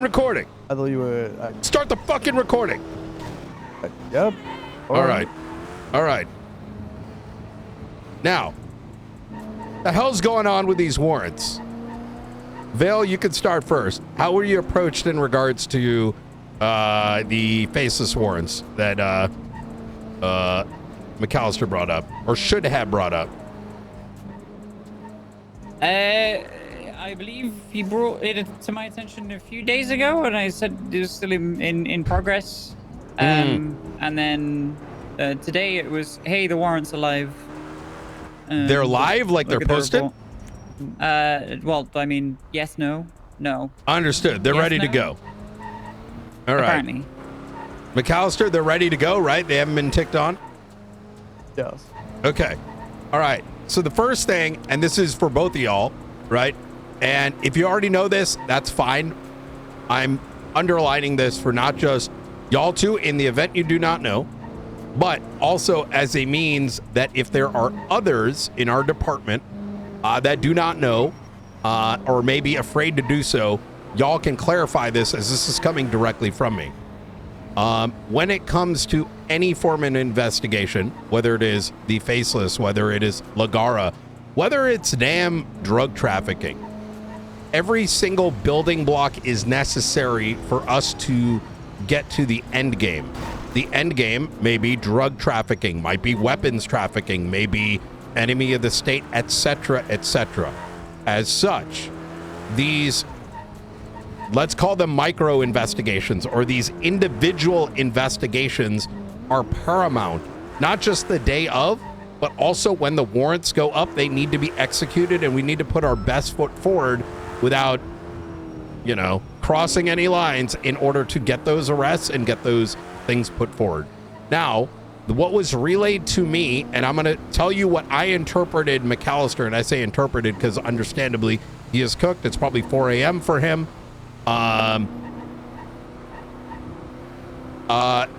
recording. I thought you were... Start the fucking recording. Yep. All right. All right. Now, the hell's going on with these warrants? Vale, you can start first. How were you approached in regards to the Faceless Warrants that McCallister brought up, or should have brought up? I believe he brought it to my attention a few days ago, and I said it was still in progress. And then today it was, hey, the warrant's alive. They're live, like they're posted? Well, I mean, yes, no. Understood. They're yes, ready to no? go. All right. Apparently. McCallister, they're ready to go, right? They haven't been ticked on? Yes. Okay. All right. So the first thing, and this is for both of y'all, right? And if you already know this, that's fine. I'm underlining this for not just y'all two in the event you do not know, but also as a means that if there are others in our department that do not know or may be afraid to do so, y'all can clarify this, as this is coming directly from me. When it comes to any form of investigation, whether it is the Faceless, whether it is Lagara, whether it's damn drug trafficking, every single building block is necessary for us to get to the end game. The end game may be drug trafficking, might be weapons trafficking, may be enemy of the state, etc., etc. As such, these, let's call them micro investigations, or these individual investigations are paramount, not just the day of, but also when the warrants go up, they need to be executed, and we need to put our best foot forward without, you know, crossing any lines in order to get those arrests and get those things put forward. Now, what was relayed to me, and I'm going to tell you what I interpreted McCallister, and I say interpreted because understandably he is cooked. It's probably 4 a.m. for him.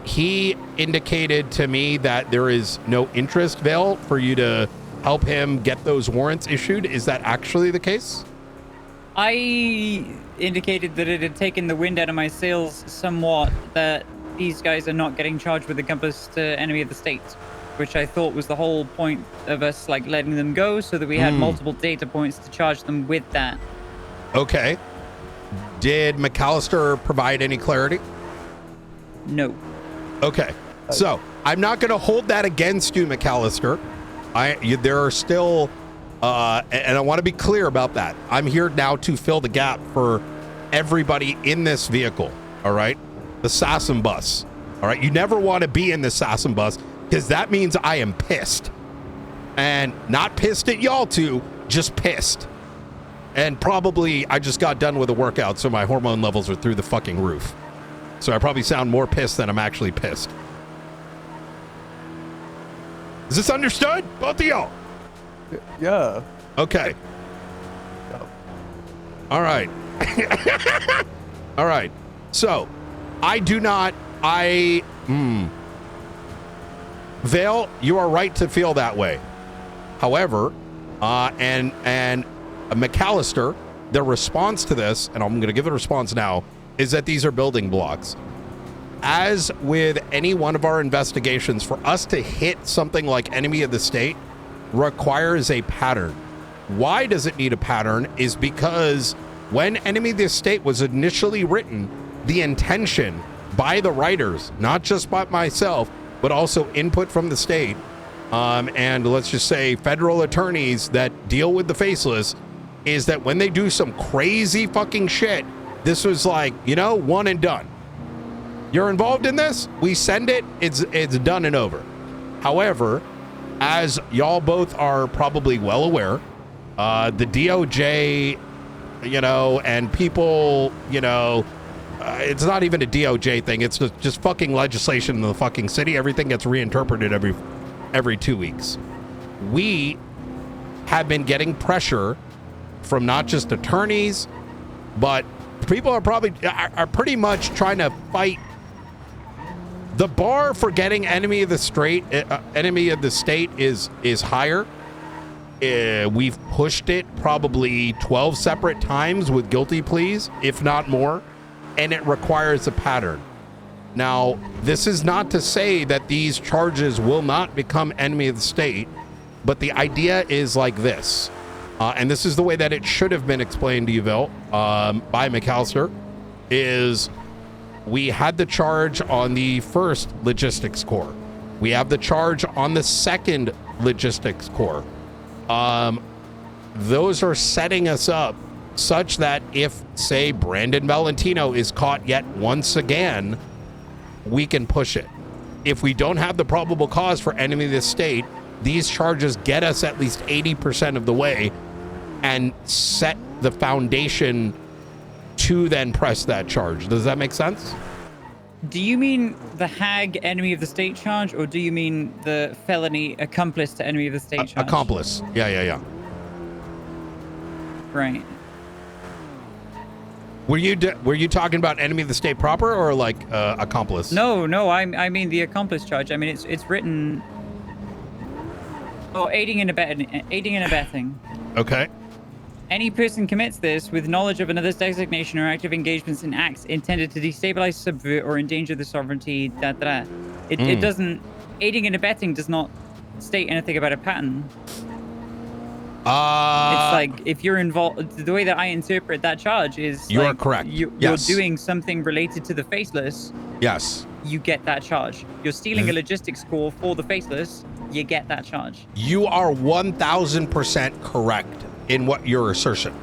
He indicated to me that there is no interest, Vale, for you to help him get those warrants issued. Is that actually the case? I indicated that it had taken the wind out of my sails somewhat, that these guys are not getting charged with accomplice to enemy of the state, which I thought was the whole point of us like letting them go, so that we had multiple data points to charge them with that. Okay. Did McCallister provide any clarity? No. Okay. So I'm not going to hold that against you, McCallister. There are still, and I want to be clear about that. I'm here now to fill the gap for everybody in this vehicle. All right. The Sassum bus. All right. You never want to be in the Sassum bus, because that means I am pissed, and not pissed at y'all two, just pissed. And probably I just got done with a workout, so my hormone levels are through the fucking roof. So I probably sound more pissed than I'm actually pissed. Is this understood? Both of y'all? Yeah. Okay. Yep. All right. All right. So I do not, Vale, you are right to feel that way. However, and McCallister, the response to this, and I'm going to give the response now, is that these are building blocks. As with any one of our investigations, for us to hit something like enemy of the state requires a pattern. Why does it need a pattern? Is because when enemy of the state was initially written, the intention by the writers, not just by myself, but also input from the state, and let's just say federal attorneys that deal with the Faceless, is that when they do some crazy fucking shit, this was like, you know, one and done. You're involved in this, we send it, it's done and over. However, as y'all both are probably well aware, the DOJ, you know, and people, you know, it's not even a DOJ thing, it's just fucking legislation in the fucking city. Everything gets reinterpreted every 2 weeks. We have been getting pressure from not just attorneys, but people are pretty much trying to fight. The bar for getting enemy of the state is higher. We've pushed it probably 12 separate times with guilty pleas, if not more. and it requires a pattern. Now, this is not to say that these charges will not become enemy of the state, but the idea is like this. And this is the way that it should have been explained to you, Vil, by McCallister, is we had the charge on the first logistics core. We have the charge on the second logistics core. Those are setting us up such that if, say, Brandon Valentino is caught yet once again, we can push it. If we don't have the probable cause for enemy of the state, these charges get us at least 80% of the way and set the foundation to then press that charge. Does that make sense? Do you mean the HAG enemy of the state charge, or do you mean the felony accomplice to enemy of the state charge? Accomplice. Yeah. Right. Were you talking about enemy of the state proper or like accomplice? No, I mean the accomplice charge. I mean it's written. Oh, aiding and abetting. Okay. Any person commits this with knowledge of another's designation or active engagements in acts intended to destabilize, subvert, or endanger the sovereignty. It doesn't. Aiding and abetting does not state anything about a pattern. It's like if you're involved. The way that I interpret that charge is you like are correct. You're doing something related to the Faceless. Yes. You get that charge. You're stealing a logistics core for the Faceless. You get that charge. You are 1,000% correct in what your assertion.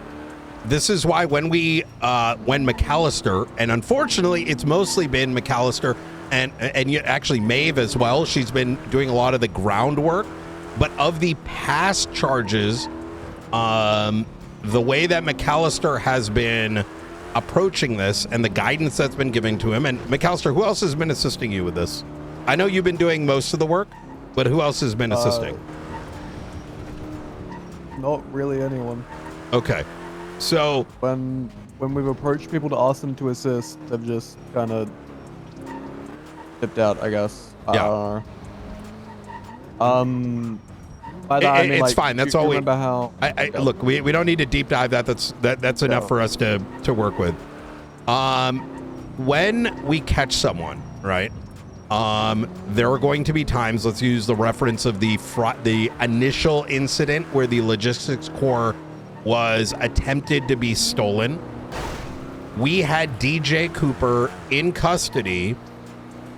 This is why when McCallister, and unfortunately it's mostly been McCallister and actually Maeve as well. She's been doing a lot of the groundwork. But of the past charges, the way that McCallister has been approaching this and the guidance that's been given to him, and McCallister, who else has been assisting you with this? I know you've been doing most of the work, but who else has been assisting? Not really anyone. Okay. So when we've approached people to ask them to assist, they've just kind of dipped out, I guess. Yeah. By that, I mean, it's like, fine. That's you all we. remember how? Look, we don't need to deep dive that. That's enough for us to work with. When we catch someone, right? There are going to be times. Let's use the reference of the initial incident where the logistics core was attempted to be stolen. We had DJ Cooper in custody,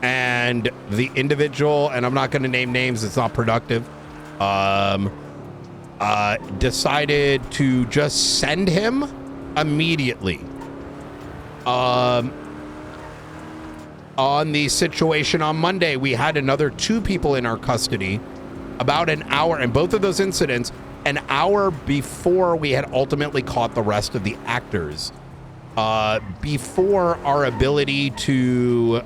and the individual, and I'm not going to name names. It's not productive. Decided to just send him immediately. On the situation on Monday, we had another 2 people in our custody about an hour, and both of those incidents, an hour before we had ultimately caught the rest of the actors. Before our ability to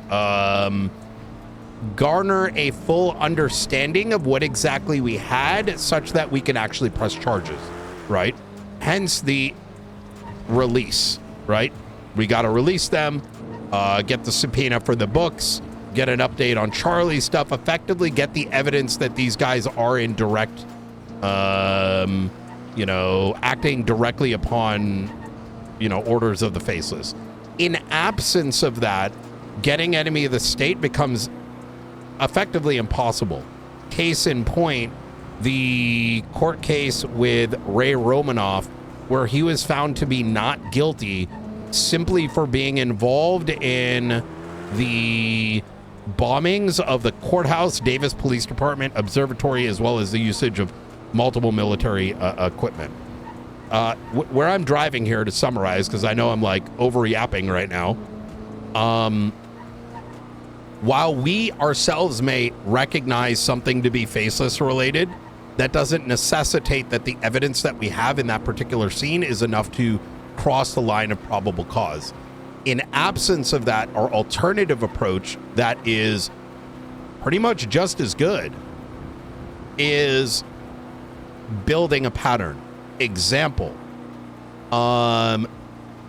garner a full understanding of what exactly we had, such that we can actually press charges, right? Hence the release, right? We got to release them, get the subpoena for the books, get an update on Charlie's stuff, effectively get the evidence that these guys are in direct, acting directly upon, orders of the Faceless. In absence of that, getting enemy of the state becomes effectively impossible. Case in point, the court case with Ray Romanoff, where he was found to be not guilty simply for being involved in the bombings of the courthouse, Davis Police Department, observatory, as well as the usage of multiple military equipment. Where I'm driving here, to summarize, because I know I'm like over yapping right now, while we ourselves may recognize something to be Faceless related, that doesn't necessitate that the evidence that we have in that particular scene is enough to cross the line of probable cause. In absence of that, our alternative approach that is pretty much just as good is building a pattern. Example,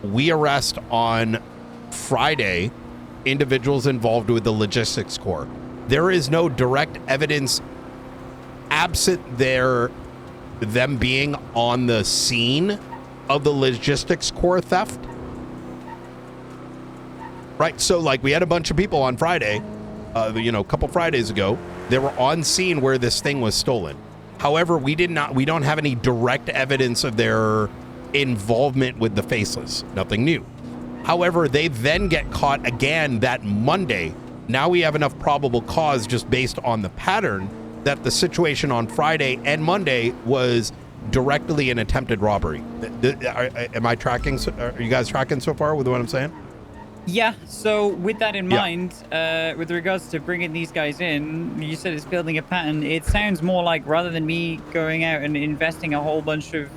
we arrest on Friday individuals involved with the logistics core. There is no direct evidence absent them being on the scene of the logistics core theft. right? So like we had a bunch of people on Friday, a couple Fridays ago, they were on scene where this thing was stolen. However, we don't have any direct evidence of their involvement with the Faceless. Nothing new. However, they then get caught again that Monday. Now we have enough probable cause just based on the pattern that the situation on Friday and Monday was directly an attempted robbery. Am I tracking? Are you guys tracking so far with what I'm saying? Yeah, so with that in mind, with regards to bringing these guys in, you said it's building a pattern. It sounds more like rather than me going out and investing a whole bunch of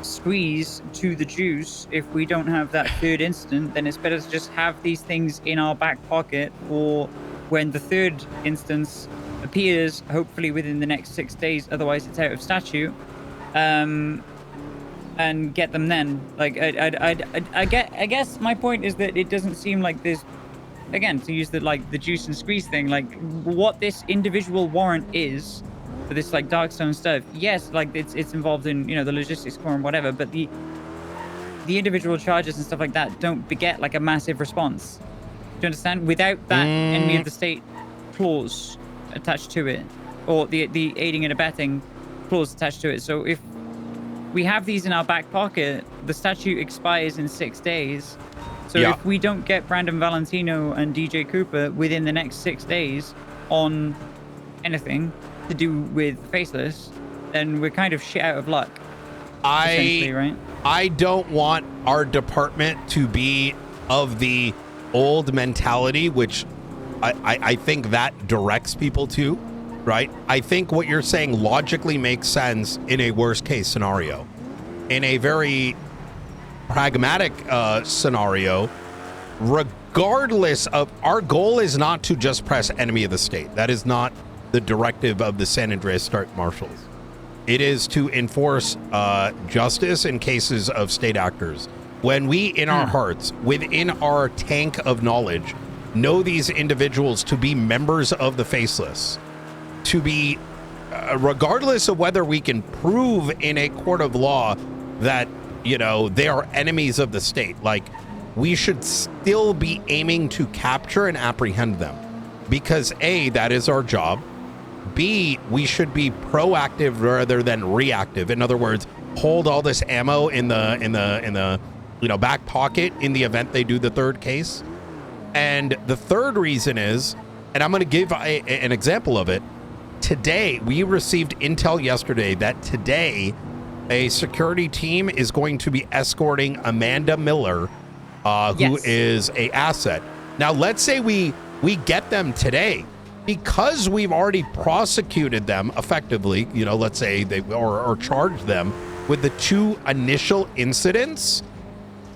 squeeze to the juice, if we don't have that third incident, then it's better to just have these things in our back pocket for when the third instance appears, hopefully within the next 6 days, otherwise it's out of statute. And get them then. Like, I guess my point is that it doesn't seem like there's, again, to use the juice and squeeze thing, like what this individual warrant is for this like Darkstone stuff. Yes, like it's involved in the logistics core and whatever, but the individual charges and stuff like that don't beget like a massive response. Do you understand? Without that enemy of the state clause attached to it, or the aiding and abetting clause attached to it. So if we have these in our back pocket, the statute expires in 6 days. So if we don't get Brandon Valentino and DJ Cooper within the next 6 days on anything to do with Faceless, then we're kind of shit out of luck. Essentially, right? I don't want our department to be of the old mentality, which I think that directs people to. Right? I think what you're saying logically makes sense in a worst case scenario. In a very pragmatic scenario, regardless of, our goal is not to just press enemy of the state. That is not the directive of the San Andreas State Marshals. It is to enforce justice in cases of state actors. When we, in our hearts, within our tank of knowledge, know these individuals to be members of the Faceless, to be, regardless of whether we can prove in a court of law that, they are enemies of the state, like, we should still be aiming to capture and apprehend them. Because A, that is our job. B, we should be proactive rather than reactive. In other words, hold all this ammo in the back pocket in the event they do the third case. And the third reason is, and I'm going to give an example of it. Today, we received intel yesterday that today a security team is going to be escorting Amanda Miller, who is a asset. Now, let's say we get them today because we've already prosecuted them effectively. Let's say they or charged them with the 2 initial incidents.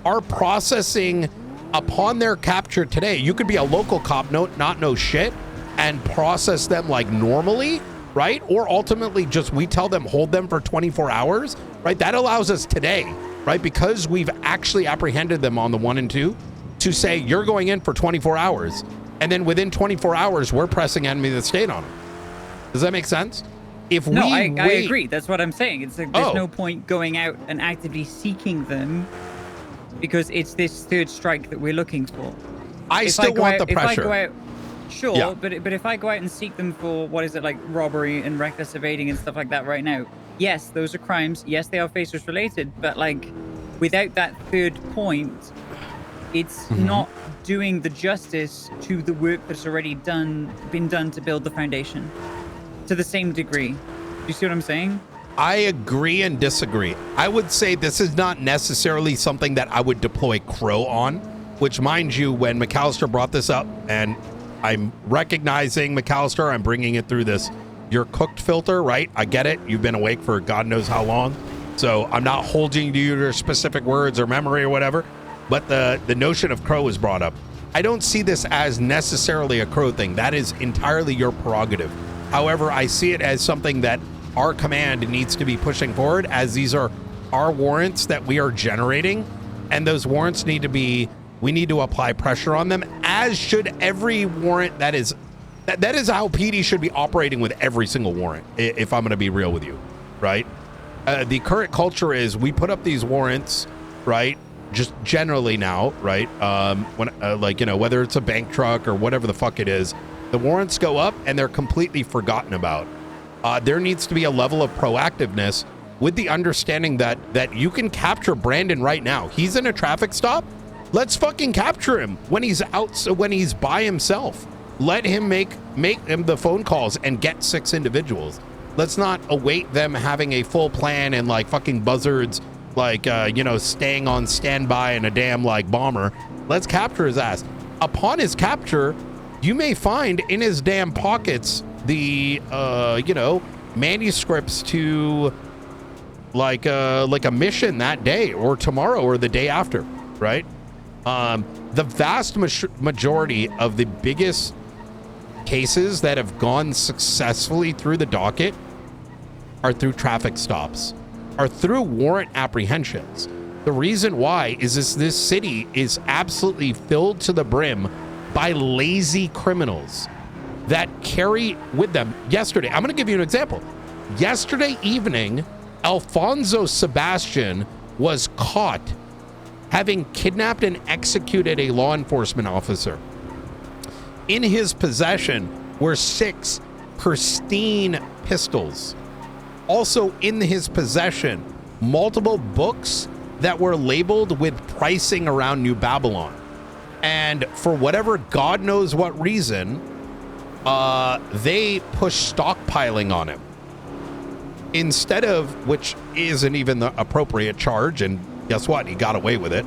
Our processing upon their capture today, you could be a local cop, not know shit, and process them like normally, right? Or ultimately just we tell them hold them for 24 hours, right? That allows us today, right? Because we've actually apprehended them on the 1 and 2 to say you're going in for 24 hours. And then within 24 hours, we're pressing enemy of the state on them. Does that make sense? I agree. That's what I'm saying. It's like there's no point going out and actively seeking them because it's this third strike that we're looking for. I still want the pressure. Sure, yeah. But if I go out and seek them for, what is it, like robbery and reckless evading and stuff like that right now, yes, those are crimes. Yes, they are Faceless related. But like, without that third point, it's not doing the justice to the work that's already been done to build the foundation to the same degree. Do you see what I'm saying? I agree and disagree. I would say this is not necessarily something that I would deploy Crow on, which, mind you, when McCallister brought this up, and I'm recognizing McCallister, I'm bringing it through this "you're cooked" filter, right? I get it. You've been awake for God knows how long. So I'm not holding you to your specific words or memory or whatever. But the notion of Crow is brought up. I don't see this as necessarily a Crow thing. That is entirely your prerogative. However, I see it as something that our command needs to be pushing forward, as these are our warrants that we are generating. And those warrants need to be, we need to apply pressure on them, as should every warrant. That is how PD should be operating with every single warrant, if I'm going to be real with you, right? The current culture is we put up these warrants, right? just generally now, right? When like, you know, whether it's a bank truck or whatever the fuck it is, the warrants go up and they're completely forgotten about. There needs to be a level of proactiveness with the understanding that you can capture Brandon right now. He's in a traffic stop. Let's fucking capture him when he's out, so when he's by himself. Let him make him the phone calls and get 6 individuals. Let's not await them having a full plan and like fucking buzzards, like, you know, staying on standby in a damn like bomber. Let's capture his ass. Upon his capture, you may find in his damn pockets the, you know, manuscripts to like a mission that day or tomorrow or the day after, right? The vast majority of the biggest cases that have gone successfully through the docket are through traffic stops, are through warrant apprehensions. The reason why is this city is absolutely filled to the brim by lazy criminals that carry with them. Yesterday, I'm going to give you an example. Yesterday evening, Alfonso Sebastian was caught having kidnapped and executed a law enforcement officer. In his possession were 6 pristine pistols. Also in his possession, multiple books that were labeled with pricing around New Babylon. And for whatever God knows what reason, they pushed stockpiling on him. Instead of, which isn't even the appropriate charge, and guess what? He got away with it.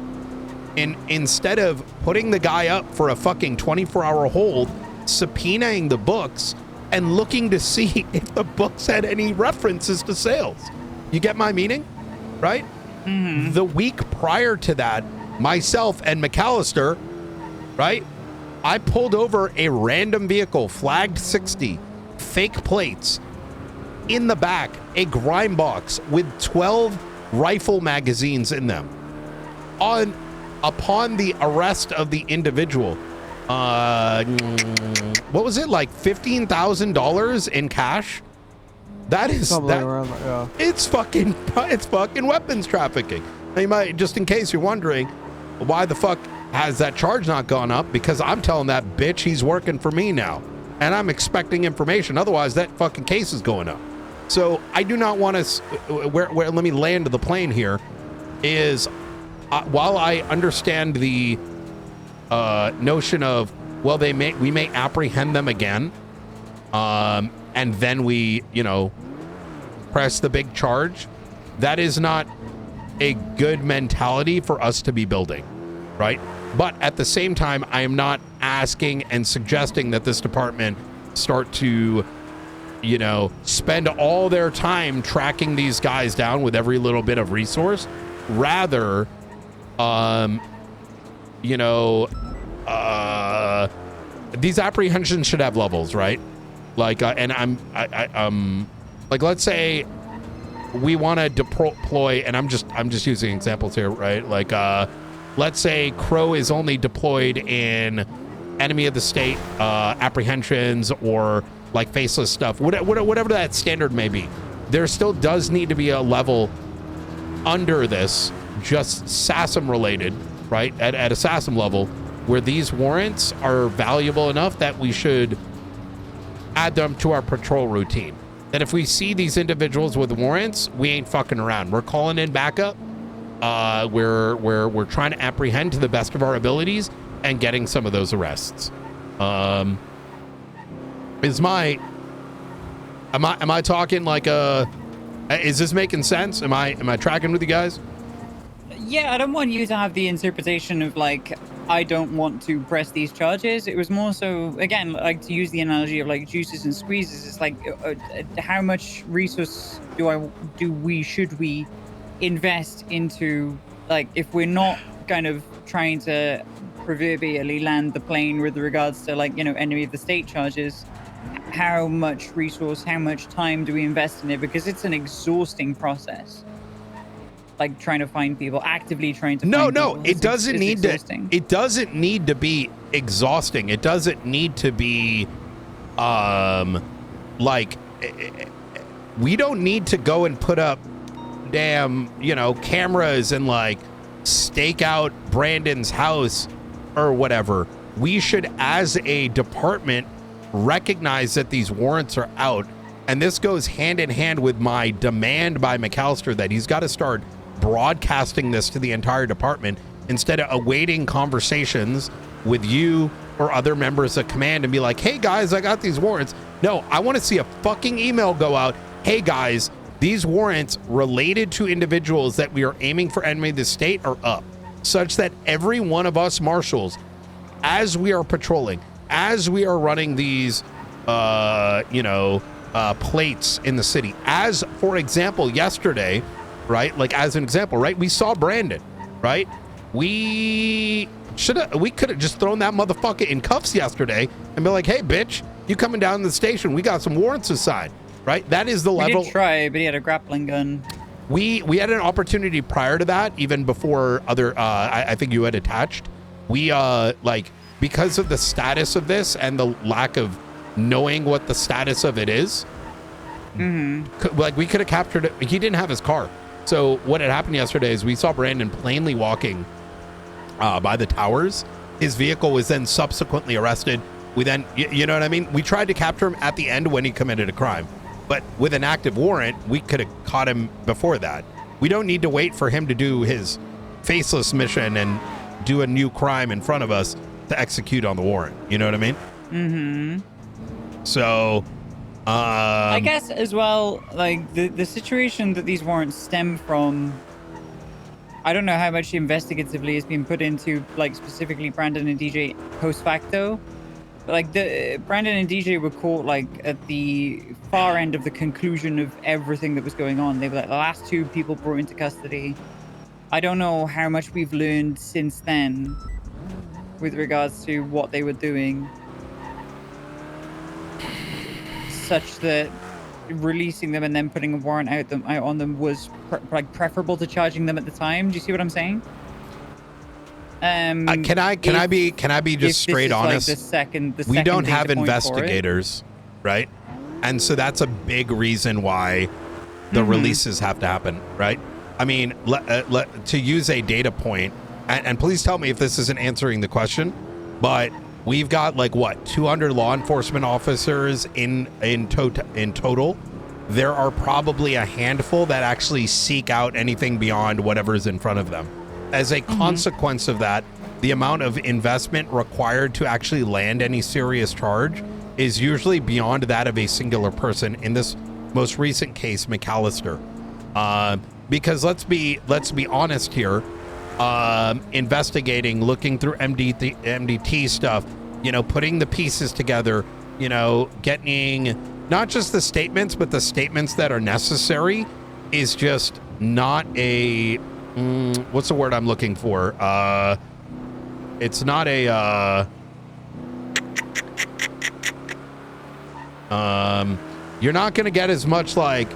Instead of putting the guy up for a fucking 24-hour hold, subpoenaing the books and looking to see if the books had any references to sales. You get my meaning? Right? Mm-hmm. The week prior to that, myself and McCallister, right? I pulled over a random vehicle, flagged 60, fake plates, in the back, a grime box with 12 rifle magazines in them. Upon the arrest of the individual, what was it, like $15,000 in cash? That is Something that. around that, yeah. It's fucking weapons trafficking. Now you might, just in case you're wondering, why the fuck has that charge not gone up? Because I'm telling that bitch he's working for me now, and I'm expecting information. Otherwise, that fucking case is going up. So I do not want to. Where let me land the plane here. Is while I understand the notion of, well, we may apprehend them again, and then we, you know, press the big charge. That is not a good mentality for us to be building, right? But at the same time, I am not asking and suggesting that this department start to, you know, spend all their time tracking these guys down with every little bit of resource. Rather, you know, these apprehensions should have levels, right? Like, and I'm like, let's say we want to deploy, and I'm just using examples here, right? Like, let's say Crow is only deployed in enemy of the state apprehensions or like faceless stuff, whatever that standard may be. There still does need to be a level under this, just SASM related, right? At a SASM level, where these warrants are valuable enough that we should add them to our patrol routine. That if we see these individuals with warrants, we ain't fucking around. We're calling in backup. We're trying to apprehend to the best of our abilities and getting some of those arrests. Am I talking like is this making sense? Am I tracking with you guys? Yeah, I don't want you to have the interpretation of like, I don't want to press these charges. It was more so, again, like to use the analogy of like juices and squeezes. It's like, how much resource should we invest into, like, if we're not kind of trying to proverbially land the plane with regards to, like, you know, enemy of the state charges, how much resource, how much time do we invest in it? Because it's an exhausting process. Like trying to find people, actively trying to find people. It doesn't need to. It doesn't need to be exhausting. It doesn't need to be, like, we don't need to go and put up, damn, you know, cameras and like stake out Brandon's house or whatever, we should, as a department, recognize that these warrants are out. And this goes hand in hand with my demand by McCallister that he's got to start broadcasting this to the entire department instead of awaiting conversations with you or other members of command and be like, hey guys, I got these warrants. No, I want to see a fucking email go out. Hey guys, these warrants related to individuals that we are aiming for enemy of the state are up, such that every one of us marshals, as we are patrolling, as we are running these, plates in the city, as for example, yesterday, right? Like as an example, right? We saw Brandon, right? We could have just thrown that motherfucker in cuffs yesterday and be like, hey bitch, you coming down to the station? We got some warrants to sign, right? That is the level. We did try, but he had a grappling gun. We had an opportunity prior to that, even before other, I think you had attached. We, because of the status of this and the lack of knowing what the status of it is, we could have captured it. He didn't have his car. So what had happened yesterday is we saw Brandon plainly walking by the towers. His vehicle was then subsequently arrested. We then, you know what I mean? We tried to capture him at the end when he committed a crime. But with an active warrant, we could have caught him before that. We don't need to wait for him to do his faceless mission and do a new crime in front of us to execute on the warrant. You know what I mean? Mm-hmm. So, I guess as well, like the situation that these warrants stem from, I don't know how much investigatively has been put into, like, specifically Brandon and DJ post facto. But, like, Brandon and DJ were caught, like, at the far end of the conclusion of everything that was going on. They were, like, the last two people brought into custody. I don't know how much we've learned since then with regards to what they were doing, such that releasing them and then putting a warrant out on them was preferable to charging them at the time. Do you see what I'm saying? can I be just straight honest? Like we don't have investigators, right? And so that's a big reason why the releases have to happen, right? I mean, to use a data point, and please tell me if this isn't answering the question, but we've got like what, 200 law enforcement officers in total. There are probably a handful that actually seek out anything beyond whatever's in front of them. As a consequence of that, the amount of investment required to actually land any serious charge is usually beyond that of a singular person. In this most recent case, McCallister, because let's be honest here. Investigating, looking through MDT stuff, putting the pieces together, getting not just the statements, but the statements that are necessary is just not a, what's the word I'm looking for? It's not a, you're not going to get as much, like,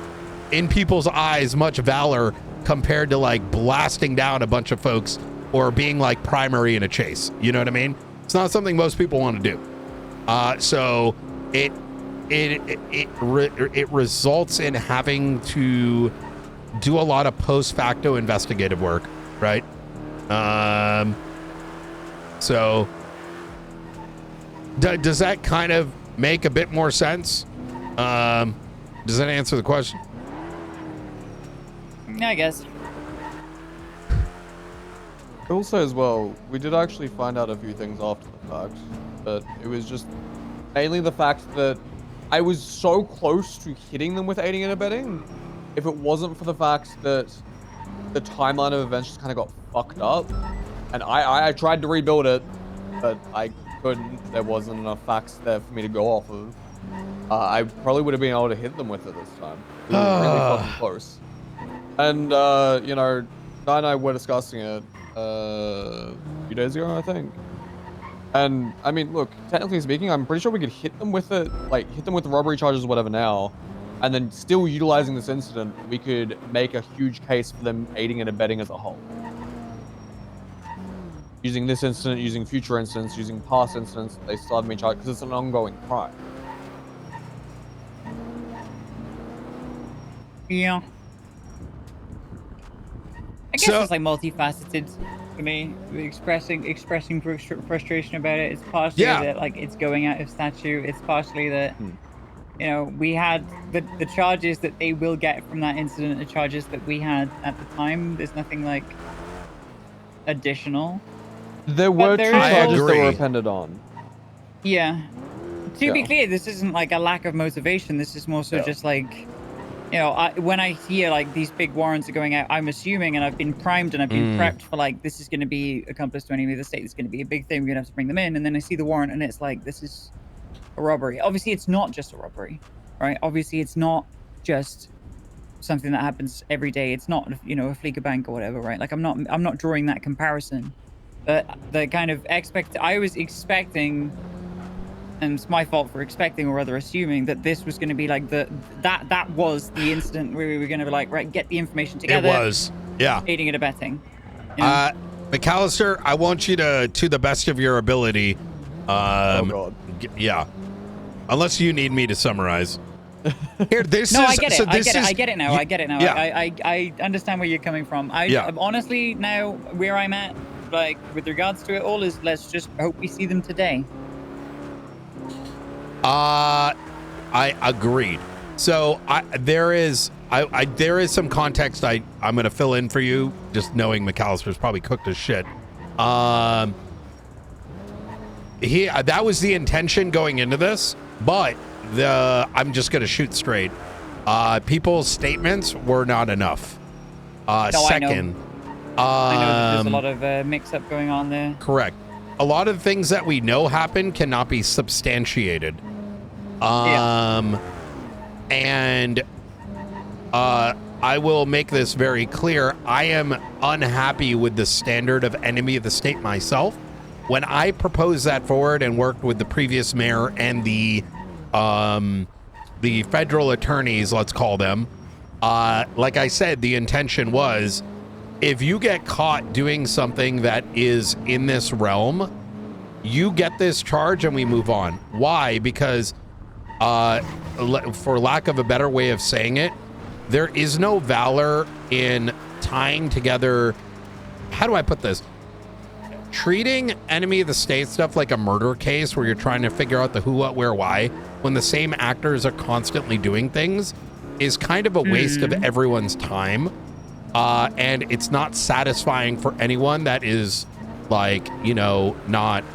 in people's eyes, much valor compared to like blasting down a bunch of folks or being like primary in a chase. You know what I mean? It's not something most people want to do. So it results in having to do a lot of post facto investigative work, right? So does that kind of make a bit more sense? Does that answer the question? I guess. Also, as well, we did actually find out a few things after the fact, but it was just mainly the fact that I was so close to hitting them with aiding and abetting. If it wasn't for the fact that the timeline of events just kind of got fucked up, and I tried to rebuild it, but I couldn't. There wasn't enough facts there for me to go off of. I probably would have been able to hit them with it this time. It was really fucking close. And, Di and I were discussing it a few days ago, I think. And, I mean, look, technically speaking, I'm pretty sure we could hit them with it, like, hit them with the robbery charges or whatever now, and then still utilizing this incident, we could make a huge case for them aiding and abetting as a whole. Using this incident, using future incidents, using past incidents, they still haven't been charged because it's an ongoing crime. Yeah. I guess it's like multifaceted for me. Expressing frustration about it. It's partially that like it's going out of statute. It's partially that you know we had the charges that they will get from that incident. The charges that we had at the time. There's nothing like additional. There were 2 charges that agree. were appended on. Yeah. To be clear, this isn't like a lack of motivation. This is more so just like. You know, when I hear like these big warrants are going out, I'm assuming, and I've been primed and I've been prepped for like, this is going to be accomplice to enemy of the state. It's going to be a big thing. We're going to have to bring them in. And then I see the warrant and it's like, this is a robbery. Obviously, it's not just a robbery, right? Obviously, it's not just something that happens every day. It's not, you know, a Fleeca bank or whatever, right? Like I'm not drawing that comparison. But the kind of I was expecting, and it's my fault for expecting or rather assuming that this was going to be like that was the incident where we were going to be like, right, get the information together. It was, yeah. Aiding and abetting. You know? McCallister, I want you to the best of your ability. Oh God. Yeah. Unless you need me to summarize. Here, this no, is. I get it. So I get it now. I get it now. Yeah. I understand where you're coming from. Honestly, now where I'm at, like with regards to it all, is let's just hope we see them today. I agreed. So there is some context I'm going to fill in for you, just knowing McCallister's probably cooked as shit. That was the intention going into this, but I'm just going to shoot straight. People's statements were not enough. Second, I know that there's a lot of mix-up going on there. Correct. A lot of things that we know happened cannot be substantiated. And I will make this very clear. I am unhappy with the standard of enemy of the state myself. When I proposed that forward and worked with the previous mayor and the federal attorneys, let's call them, like I said, the intention was, if you get caught doing something that is in this realm, you get this charge and we move on. Why? Because for lack of a better way of saying it, there is no valor in tying together. How do I put this? Treating enemy of the state stuff like a murder case where you're trying to figure out the who, what, where, why, when the same actors are constantly doing things, is kind of a waste of everyone's time. And it's not satisfying for anyone that is like, not,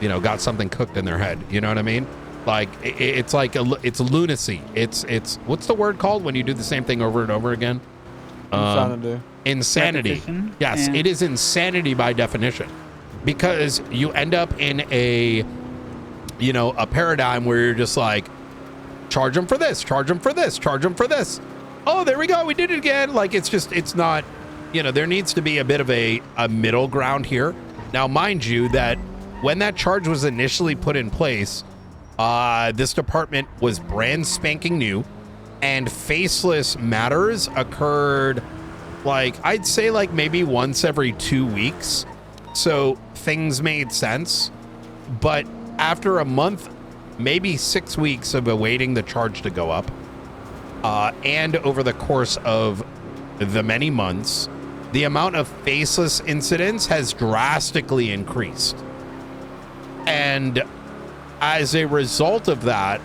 got something cooked in their head. You know what I mean? Like it's like it's lunacy. It's what's the word called when you do the same thing over and over again? Insanity. Repetition? Yes, it is insanity by definition, because you end up in a paradigm where you're just like, charge them for this, charge them for this, charge them for this. Oh, there we go, we did it again. Like it's not, there needs to be a bit of a middle ground here. Now, mind you, that when that charge was initially put in place, this department was brand spanking new, and faceless matters occurred I'd say maybe once every 2 weeks. So things made sense. But after a month, maybe 6 weeks of awaiting the charge to go up, and over the course of the many months, the amount of faceless incidents has drastically increased. And as a result of that,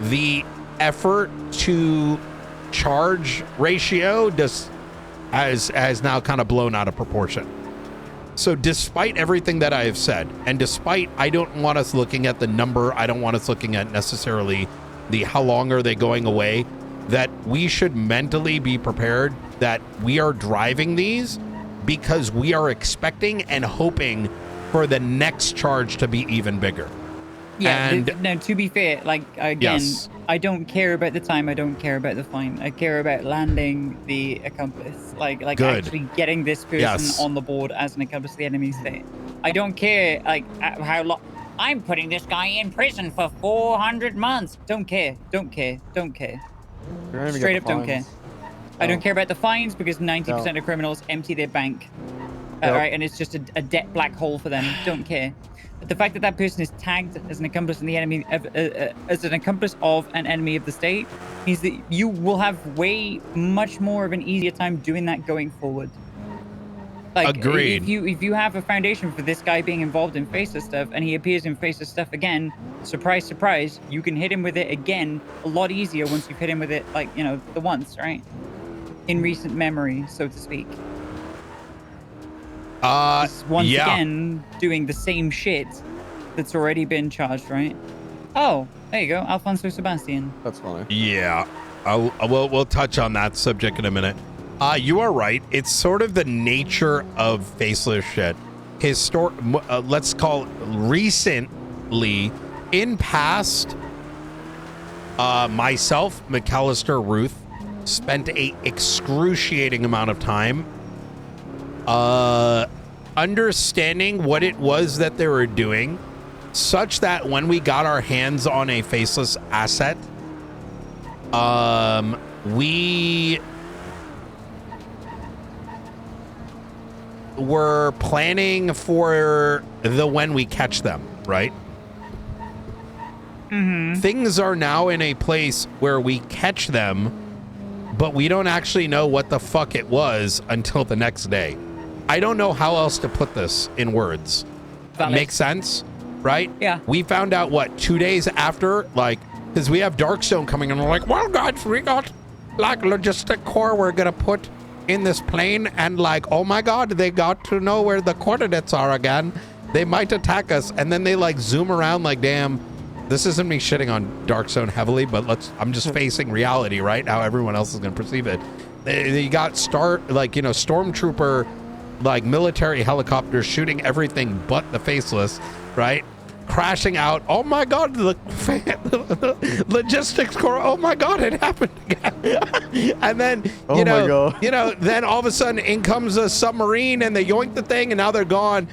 the effort to charge ratio has now kind of blown out of proportion. So despite everything that I have said, and despite I don't want us looking at the number, I don't want us looking at necessarily the how long are they going away, that we should mentally be prepared that we are driving these because we are expecting and hoping for the next charge to be even bigger. Yeah, and no, to be fair, again, yes. I don't care about the time, I don't care about the fine. I care about landing the accomplice, Good. actually getting this person Yes. on the board as an accomplice to the enemy state. I don't care, how long. I'm putting this guy in prison for 400 months. Don't care. Straight up don't care. I don't care about the fines because 90% of criminals empty their bank. Right, and it's just a debt black hole for them. Don't care. But the fact that that person is tagged as an accomplice in the enemy, as an accomplice of an enemy of the state, means that you will have much more of an easier time doing that going forward. Like, Agreed. if you have a foundation for this guy being involved in Faceless stuff, and he appears in Faceless stuff again, surprise, surprise, you can hit him with it again a lot easier once you've hit him with it, like, you know, the once, right? In recent memory, so to speak. Once again, doing the same shit that's already been charged, right? Oh, there you go, Alfonso Sebastian. That's funny. Yeah, we'll touch on that subject in a minute. You are right. It's sort of the nature of faceless shit. Let's call it recently, in past, myself, McCallister, Ruth, spent a excruciating amount of time understanding what it was that they were doing, such that when we got our hands on a faceless asset, we were planning for when we catch them, right? Things are now in a place where we catch them, but we don't actually know what the fuck it was until the next day. I don't know how else to put this in words. Valid. Makes sense, right? Yeah. We found out, what, 2 days after? Like, because we have Darkstone coming, and we're like, well, guys, we got, like, logistic core we're going to put in this plane, and like, oh my god, they got to know where the coordinates are again. They might attack us. And then they like zoom around like, damn, this isn't me shitting on Darkstone heavily, but I'm just facing reality, right? How everyone else is gonna perceive it. You got stormtrooper, like military helicopters shooting everything but the faceless, right? Crashing out. Oh my god, the logistics core. Oh my god, it happened again. And then then all of a sudden in comes a submarine and they yoink the thing and now they're gone.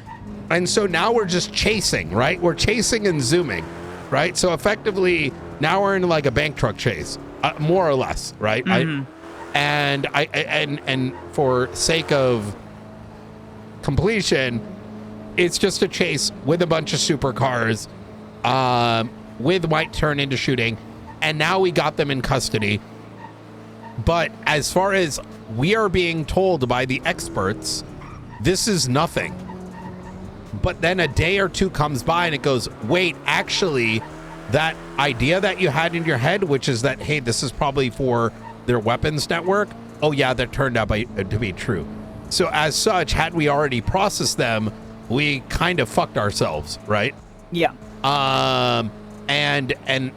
And so now we're just chasing, right? We're chasing and zooming, right? So effectively now we're in like a bank truck chase, more or less, right? And for sake of completion, it's just a chase with a bunch of supercars, with White turn into shooting, and now we got them in custody. But as far as we are being told by the experts, this is nothing. But then a day or two comes by and it goes, wait, actually, that idea that you had in your head, which is that, hey, this is probably for their weapons network. Oh yeah, that turned out to be true. So as such, had we already processed them, we kind of fucked ourselves, right? Yeah. And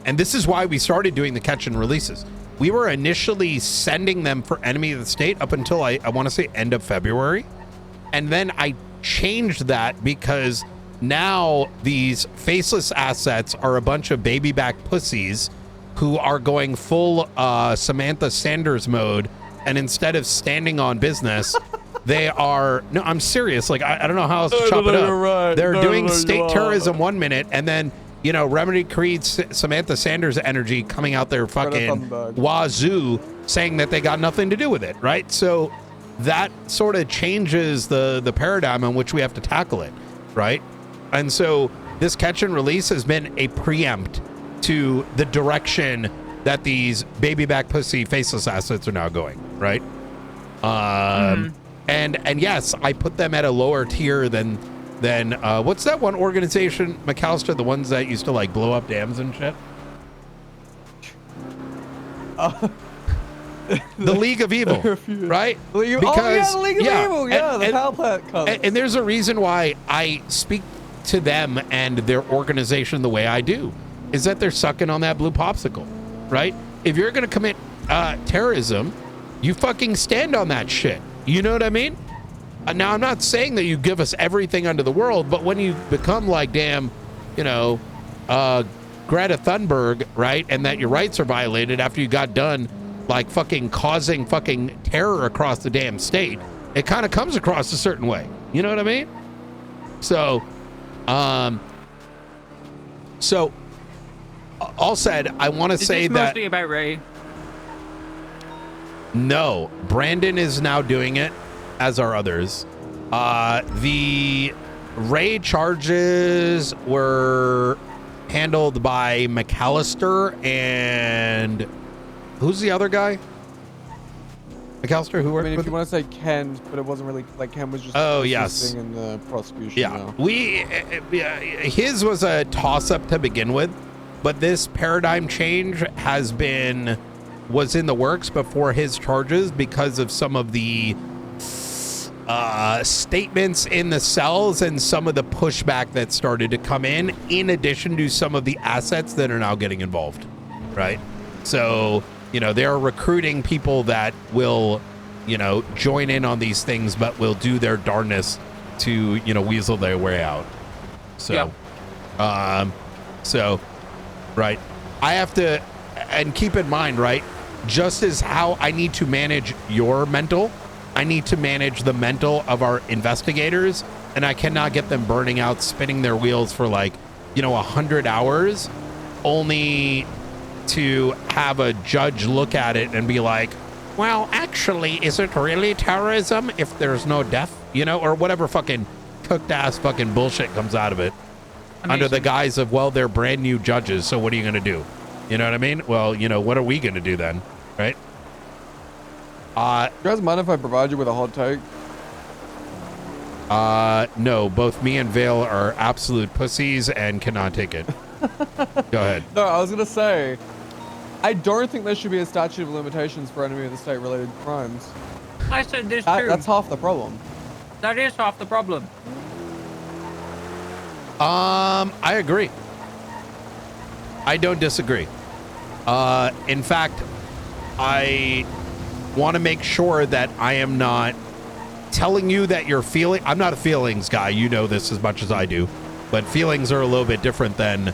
this is why we started doing the catch and releases. We were initially sending them for enemy of the state up until I want to say end of February. And then I changed that because now these faceless assets are a bunch of baby back pussies who are going full Samantha Sanders mode. And instead of standing on business, they are, no, I'm serious. Like, I don't know how else to chop it up. Right. They're doing state terrorism 1 minute, and then, you know, Remedy creates Samantha Sanders energy coming out their fucking wazoo saying that they got nothing to do with it, right? So that sort of changes the paradigm in which we have to tackle it, right? And so this catch and release has been a preempt to the direction that these baby back pussy faceless assets are now going, right? And yes, I put them at a lower tier than what's that one organization, McCallister, the ones that used to like blow up dams and shit? The League of Evil, right? the League of Evil, yeah, the power plant comes. And there's a reason why I speak to them and their organization the way I do, is that they're sucking on that blue popsicle, right? If you're gonna commit terrorism, you fucking stand on that shit. You know what I mean? Now, I'm not saying that you give us everything under the world, but when you become like, damn, you know, Greta Thunberg, right? And that your rights are violated after you got done like fucking causing fucking terror across the damn state, it kind of comes across a certain way. You know what I mean? So, all said, I want to say that mostly about Ray. No, Brandon is now doing it, as are others. The Ray charges were handled by McCallister and who's the other guy? McCallister, who I worked mean, if with you want to say Ken, but it wasn't really like Ken was just Oh, yes. assisting in the prosecution. Yeah, his was a toss-up to begin with, but this paradigm change was in the works before his charges because of some of the statements in the cells and some of the pushback that started to come in addition to some of the assets that are now getting involved, right? So, they're recruiting people that will, join in on these things, but will do their darndest to, weasel their way out. So, right. I have to, and keep in mind, right, just as how I need to manage your mental, I need to manage the mental of our investigators, and I cannot get them burning out, spinning their wheels for 100 hours, only to have a judge look at it and be like, well, actually, is it really terrorism if there's no death, or whatever fucking cooked ass fucking bullshit comes out of it. Amazing. Under the guise of, well, they're brand new judges, so what are you going to do? You know what I mean? Well, what are we going to do then? Right? You guys mind if I provide you with a hot take? No, both me and Vale are absolute pussies and cannot take it. Go ahead. No, I was going to say, I don't think there should be a statute of limitations for enemy of the state related crimes. I said this too. That's half the problem. That is half the problem. I agree. I don't disagree. In fact, I want to make sure that I am not telling you that you're feeling. I'm not a feelings guy. You know this as much as I do, but feelings are a little bit different than,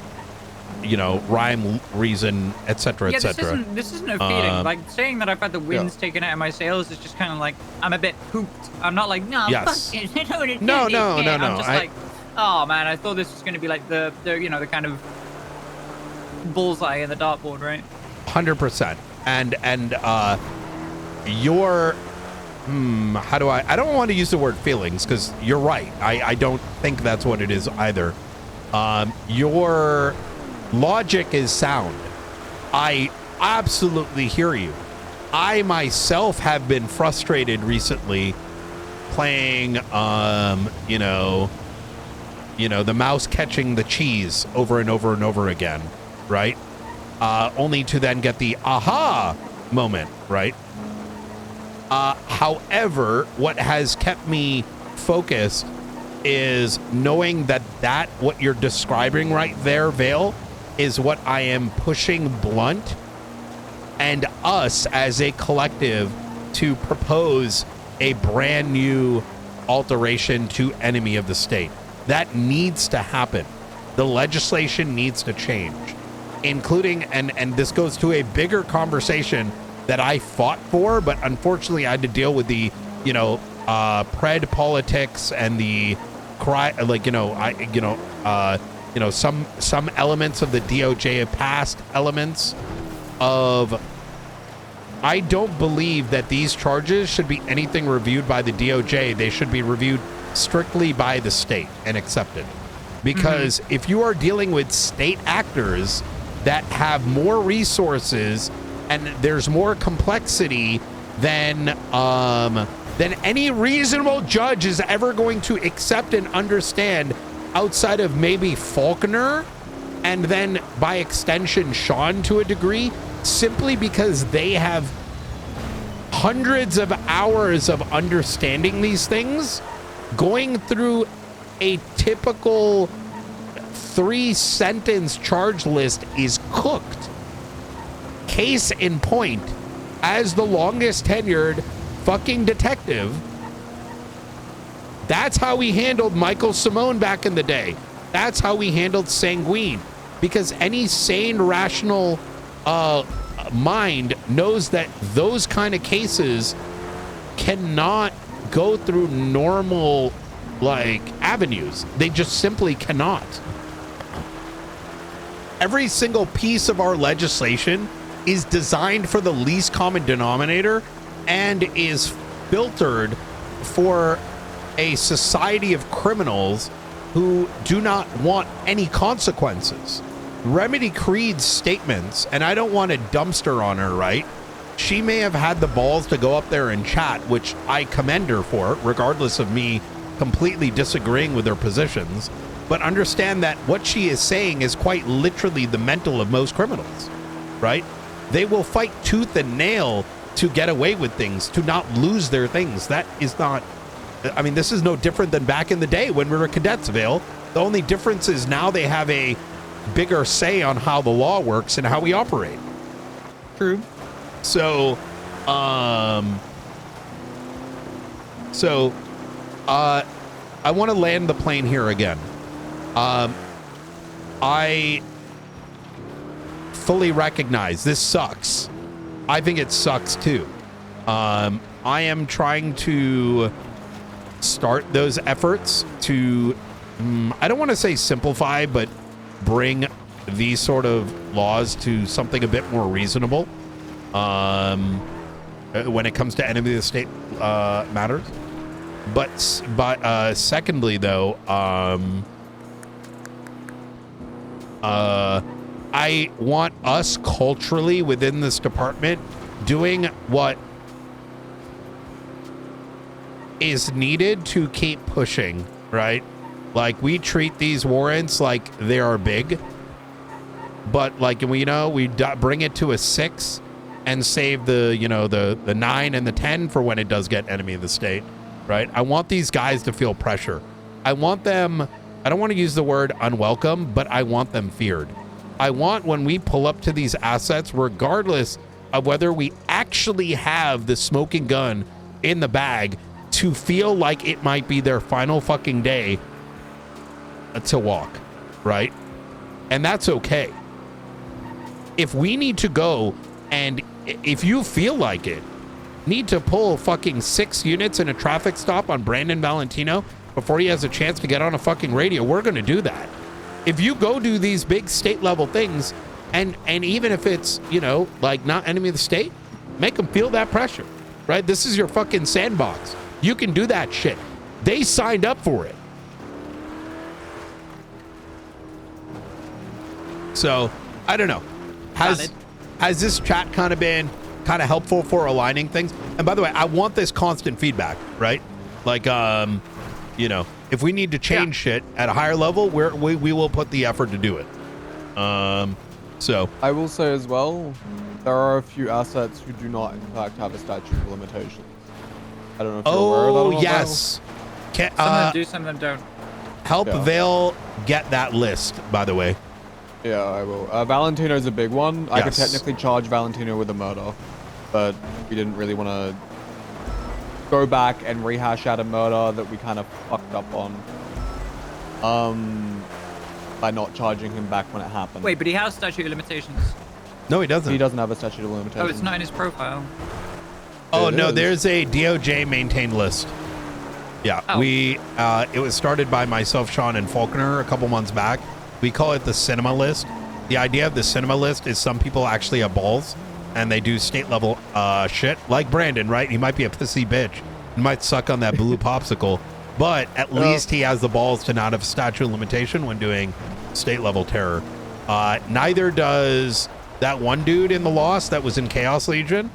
rhyme, reason, etc., yeah, etc. This isn't a feeling. Like saying that I've had the winds taken out of my sails is just kind of like I'm a bit pooped. I'm not like no, yes. fuck it. No. I'm just like, oh man, I thought this was going to be like the the kind of bullseye in the dartboard, right? 100%. And your how do I don't want to use the word feelings because you're right. I don't think that's what it is either. Your logic is sound. I absolutely hear you. I myself have been frustrated recently playing the mouse catching the cheese over and over and over again, right? Only to then get the aha moment, right? However, what has kept me focused is knowing that what you're describing right there, Vale, is what I am pushing Blunt and us as a collective to propose a brand new alteration to enemy of the state. That needs to happen. The legislation needs to change, including, and this goes to a bigger conversation that I fought for, but unfortunately I had to deal with the, pred politics and the some elements of the DOJ have passed elements of. I don't believe that these charges should be anything reviewed by the DOJ. They should be reviewed strictly by the state and accepted. Because if you are dealing with state actors that have more resources and there's more complexity than any reasonable judge is ever going to accept and understand outside of maybe Faulkner and then by extension Sean to a degree, simply because they have hundreds of hours of understanding these things. Going through a typical 3-sentence charge list is cooked. Case in point, as the longest tenured fucking detective, that's how we handled Michael Simone back in the day. That's how we handled Sanguine, because any sane, rational mind knows that those kind of cases cannot go through normal avenues. They just simply cannot. Every single piece of our legislation is designed for the least common denominator and is filtered for a society of criminals who do not want any consequences. Remedy Creed's statements, and I don't want to dumpster on her, right? she may have had the balls to go up there and chat, which I commend her for, regardless of me completely disagreeing with her positions. But understand that what she is saying is quite literally the mental of most criminals, right? They will fight tooth and nail to get away with things, to not lose their things. That is not, I mean, this is no different than back in the day when we were cadets, Vale. The only difference is now they have a bigger say on how the law works and how we operate. True. So, I want to land the plane here again. I fully recognize this sucks. I think it sucks too. I am trying to start those efforts to, I don't want to say simplify, but bring these sort of laws to something a bit more reasonable when it comes to enemy of the state matters. But secondly, though, I want us culturally within this department doing what is needed to keep pushing, right? Like, we treat these warrants like they are big, but like, we bring it to a 6 and save the 9 and the 10 for when it does get enemy of the state, right? I want these guys to feel pressure. I want them, I don't want to use the word unwelcome, but I want them feared. I want, when we pull up to these assets, regardless of whether we actually have the smoking gun in the bag, to feel like it might be their final fucking day to walk, right? And that's okay. If we need to go, and if you feel like it, need to pull fucking 6 units in a traffic stop on Brandon Valentino before he has a chance to get on a fucking radio, we're going to do that. If you go do these big state level things, and even if it's, like not enemy of the state, make them feel that pressure, right? This is your fucking sandbox. You can do that shit. They signed up for it. So, I don't know. Has this chat kind of been kind of helpful for aligning things? And by the way, I want this constant feedback, right? Like, if we need to change shit at a higher level, we will put the effort to do it. So I will say as well, there are a few assets who do not in fact have a statute of limitations. I don't know if you're aware of that or not, yes. Some of them do, some of them don't. Help Vale get that list, by the way. Yeah, I will. Valentino's a big one. I could technically charge Valentino with a murder, but we didn't really want to go back and rehash out a murder that we kind of fucked up on. By not charging him back when it happened. Wait, but he has statute of limitations. No, he doesn't. He doesn't have a statute of limitations. Oh, it's not in his profile. Oh, no, there's a DOJ maintained list. Yeah, it was started by myself, Sean, and Faulkner a couple months back. We call it the cinema list. The idea of the cinema list is some people actually have balls and they do state level shit, like Brandon, right? He might be a pissy bitch. He might suck on that blue popsicle, but at least he has the balls to not have statute of limitation when doing state level terror. Neither does that one dude in the Lost that was in Chaos Legion.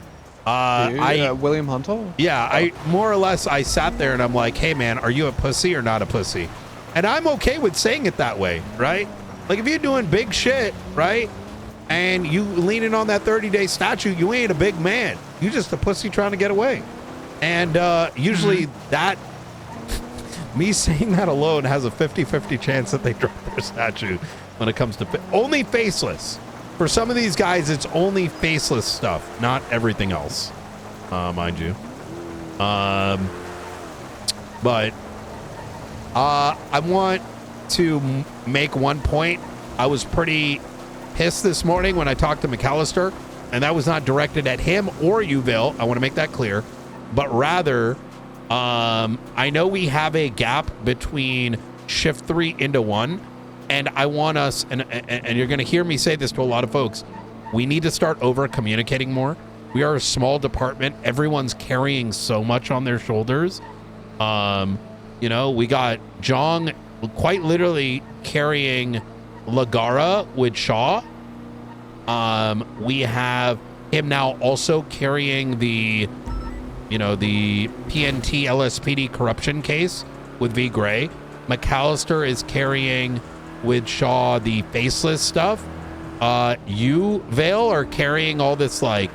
William Hunter? Yeah, I more or less, I sat there and I'm like, hey man, are you a pussy or not a pussy? And I'm okay with saying it that way, right? Like, if you're doing big shit, right, and you leaning on that 30-day statute, you ain't a big man. You just a pussy trying to get away. And usually that, me saying that alone has a 50-50 chance that they drop their statute when it comes to only faceless. For some of these guys, it's only faceless stuff, not everything else, mind you. But I want to make one point. I was pretty pissed this morning when I talked to McCallister, and that was not directed at him or you, Vale. I want to make that clear. But rather, I know we have a gap between shift 3 into 1, and I want us, and you're going to hear me say this to a lot of folks, we need to start over communicating more. We are a small department. Everyone's carrying so much on their shoulders. We got Jong quite literally carrying Lagara with Shaw. We have him now also carrying the, you know, the PNT LSPD corruption case with V Gray. McCallister is carrying with Shaw the Faceless stuff. You, Vale, are carrying all this, like,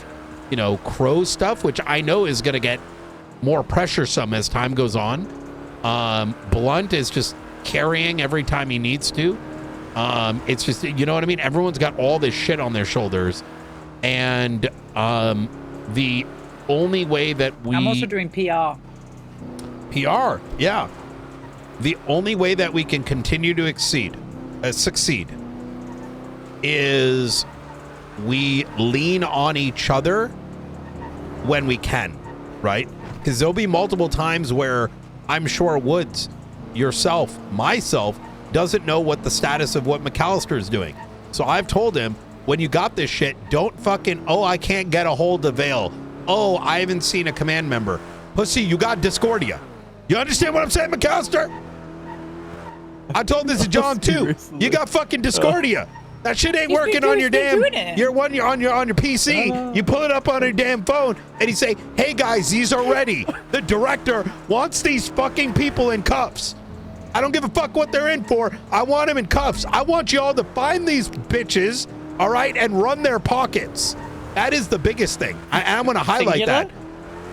you know, Crow stuff, which I know is going to get more pressuresome as time goes on. Blunt is just carrying every time he needs to. It's just, you know what I mean? Everyone's got all this shit on their shoulders. And the only way that I'm also doing PR. PR, yeah. The only way that we can continue to succeed is we lean on each other when we can, right? Because there'll be multiple times where I'm sure Woods, yourself, myself, doesn't know what the status of what McCallister is doing. So I've told him, when you got this shit, don't fucking, oh, I can't get a hold of Vale. Oh, I haven't seen a command member. Pussy, you got Discordia. You understand what I'm saying, McCallister? I told this to John too. You got fucking Discordia. That shit ain't working on your damn. You're on your PC. You pull it up on your damn phone, and you say, "Hey guys, these are ready." The director wants these fucking people in cuffs. I don't give a fuck what they're in for. I want them in cuffs. I want you all to find these bitches, all right, and run their pockets. That is the biggest thing. I'm going to highlight that.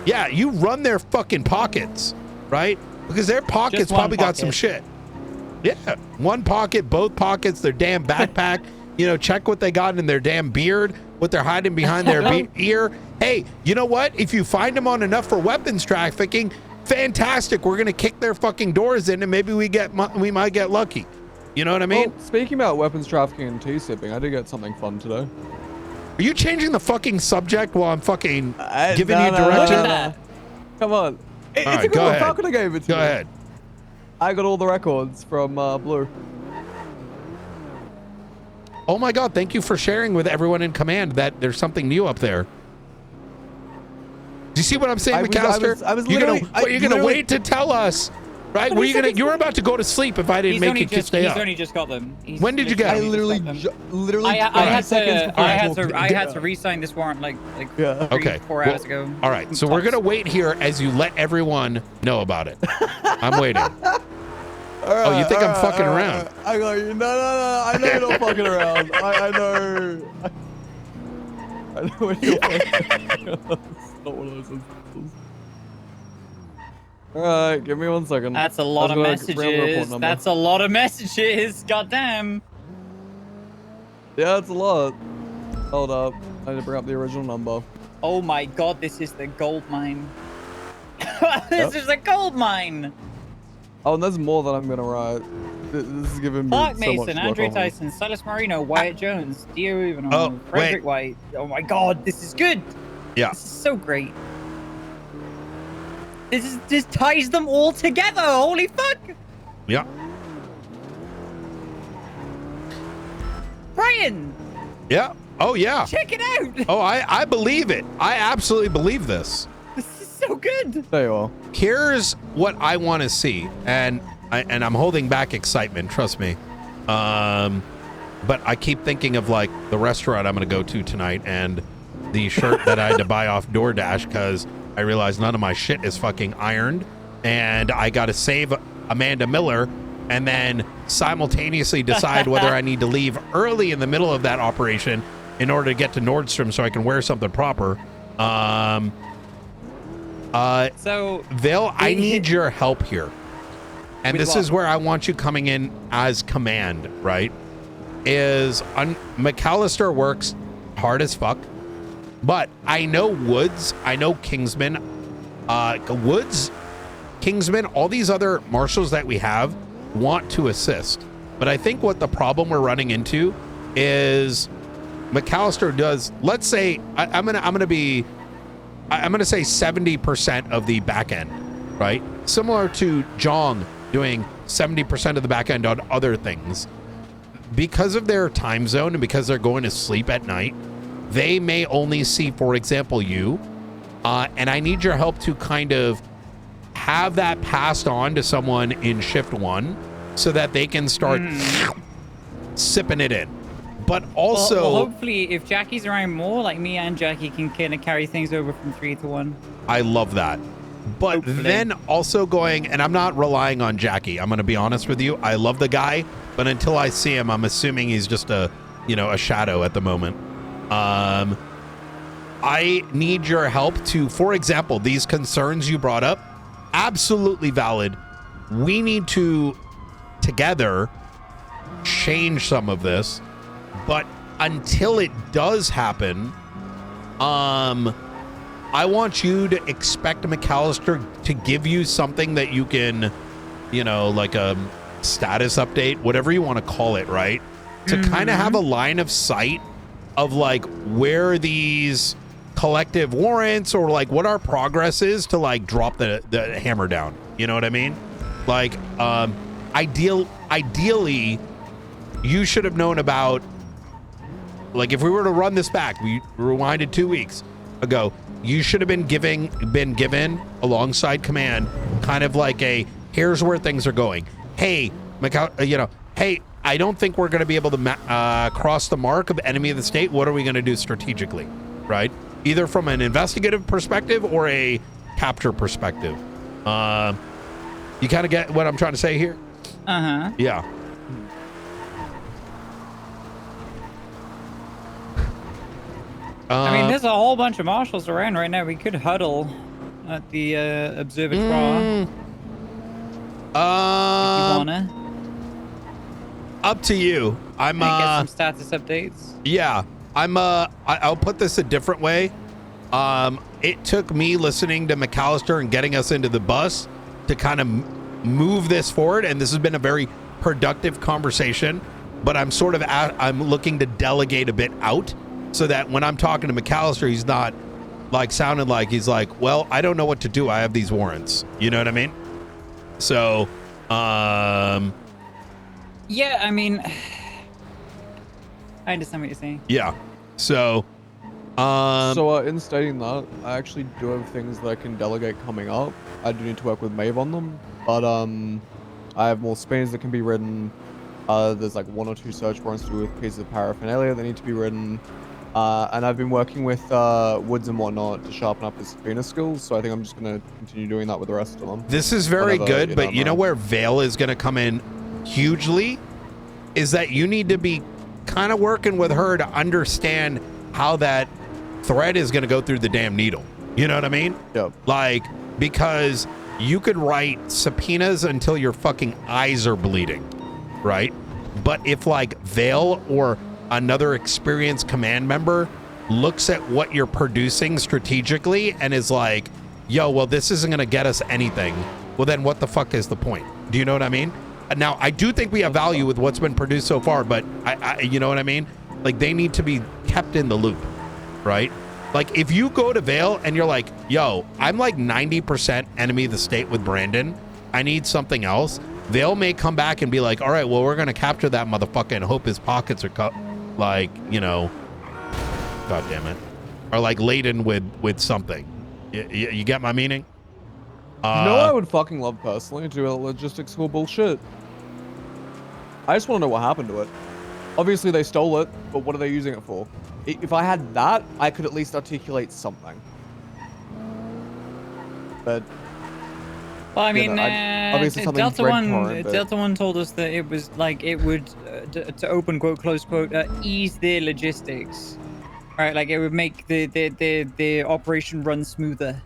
Yeah, you run their fucking pockets, right? Because their pockets probably got some shit. Yeah, one pocket, both pockets, their damn backpack. You know, check what they got in their damn beard, what they're hiding behind their ear. Hey, you know what? If you find them on enough for weapons trafficking, fantastic. We're gonna kick their fucking doors in, and maybe we might get lucky. You know what I mean? Well, speaking about weapons trafficking and T-sipping, I did get something fun today. Are you changing the fucking subject while I'm fucking giving you direction? No. Come on. It's right, a good one. How could I give it to you? Go ahead. I got all the records from Blue. Oh my God, thank you for sharing with everyone in command that there's something new up there. Do you see what I'm saying, McCallister? You're gonna wait to tell us, right? You were about to go to sleep if I didn't make you stay up. He's only just got them. When did you get them? I literally I had to re-sign this warrant like 4 hours ago. All right, so we're gonna wait here as you let everyone know about it. I'm waiting. Oh, you think I'm fucking around? I go, no. I know you're not fucking around. I know. I know when you're fucking around. It's not one of those instances. Alright, give me 1 second. That's a lot of messages. That's a lot of messages. Goddamn. Yeah, it's a lot. Hold up. I need to bring up the original number. Oh my God, this is the gold mine. This is a gold mine. Oh, and there's more that I'm gonna write. This is giving me Clark so Mason, much Andre work on Tyson, Silas Marino, Wyatt Jones, Dio Uvenol, Frederick White. Oh my God, this is good. Yeah. This is so great. This ties them all together. Holy fuck. Yeah. Brian. Yeah. Oh yeah. Check it out. Oh, I believe it. I absolutely believe this. This is so good. There you are. Here's what I want to see, and I'm holding back excitement, trust me. But I keep thinking of like the restaurant I'm gonna go to tonight and the shirt that I had to buy off DoorDash because I realized none of my shit is fucking ironed, and I got to save Amanda Miller and then simultaneously decide whether I need to leave early in the middle of that operation in order to get to Nordstrom so I can wear something proper. So Vale, I need your help here. And this is where I want you coming in as command, right? McCallister works hard as fuck, but I know Woods, I know Kingsman, Woods, Kingsman, all these other marshals that we have want to assist. But I think what the problem we're running into is McCallister does, let's say, I'm gonna say 70% of the back end, right? Similar to Jong doing 70% of the back end on other things. Because of their time zone and because they're going to sleep at night, they may only see, for example, you. And I need your help to kind of have that passed on to someone in shift 1 so that they can start sipping it in. but also well, hopefully, if Jackie's around more, like me and Jackie can kind of carry things over from 3 to 1. I love that. But Hopefully. then also going, and I'm not relying on Jackie. I'm going to be honest with you. I love the guy, but until I see him, I'm assuming he's just a shadow at the moment. I need your help to, for example, these concerns you brought up, absolutely valid. We need to together change some of this, but until it does happen, I want you to expect McCallister to give you something that you can, like a status update, whatever you want to call it, right? To kind of have a line of sight of like where these collective warrants or like what our progress is to like drop the hammer down. You know what I mean? Like, ideally, you should have known about, like, if we were to run this back, we rewinded 2 weeks ago, you should have been given alongside command kind of like a, here's where things are going. Hey, hey, I don't think we're going to be able to cross the mark of enemy of the state. What are we going to do strategically, right? Either from an investigative perspective or a capture perspective. You kind of get what I'm trying to say here? Uh-huh. Yeah. I mean, there's a whole bunch of marshals around right now. We could huddle at the observatoire. If you wanna. Up to you. I'm get some status updates. Yeah. I'll put this a different way. It took me listening to McCallister and getting us into the bus to kind of move this forward, and this has been a very productive conversation, but I'm sort of I'm looking to delegate a bit out so that when I'm talking to McCallister, he's not like sounding like he's like, well, I don't know what to do. I have these warrants. You know what I mean? So, yeah, I mean, I understand what you're saying. Yeah. So, in stating that, I actually do have things that I can delegate coming up. I do need to work with Maeve on them, but I have more spins that can be written. There's like 1 or 2 search warrants to do with pieces of paraphernalia that need to be written. And I've been working with Woods and whatnot to sharpen up his subpoena skills, so I think I'm just going to continue doing that with the rest of them. This is very good, but you know where Vale is going to come in hugely? Is that you need to be kind of working with her to understand how that thread is going to go through the damn needle. You know what I mean? Yep. Like, because you could write subpoenas until your fucking eyes are bleeding, right? But if like Vale or another experienced command member looks at what you're producing strategically and is like, yo, well, this isn't going to get us anything, well, then what the fuck is the point? Do you know what I mean? Now, I do think we have value with what's been produced so far, but I you know what I mean? Like, they need to be kept in the loop, right? Like, if you go to Vale and you're like, yo, I'm like 90% enemy of the state with Brandon, I need something else, Vale may come back and be like, all right, well, we're going to capture that motherfucker and hope his pockets are cut, like, you know, God damn it, are like laden with something. You get my meaning? I would fucking love personally to do a logistics bullshit. I just want to know what happened to it. Obviously they stole it, but what are they using it for? If I had that, I could at least articulate something. But well, I mean, obviously Delta One told us that it was like it would, to open quote close quote, ease their logistics, right? Like it would make the operation run smoother.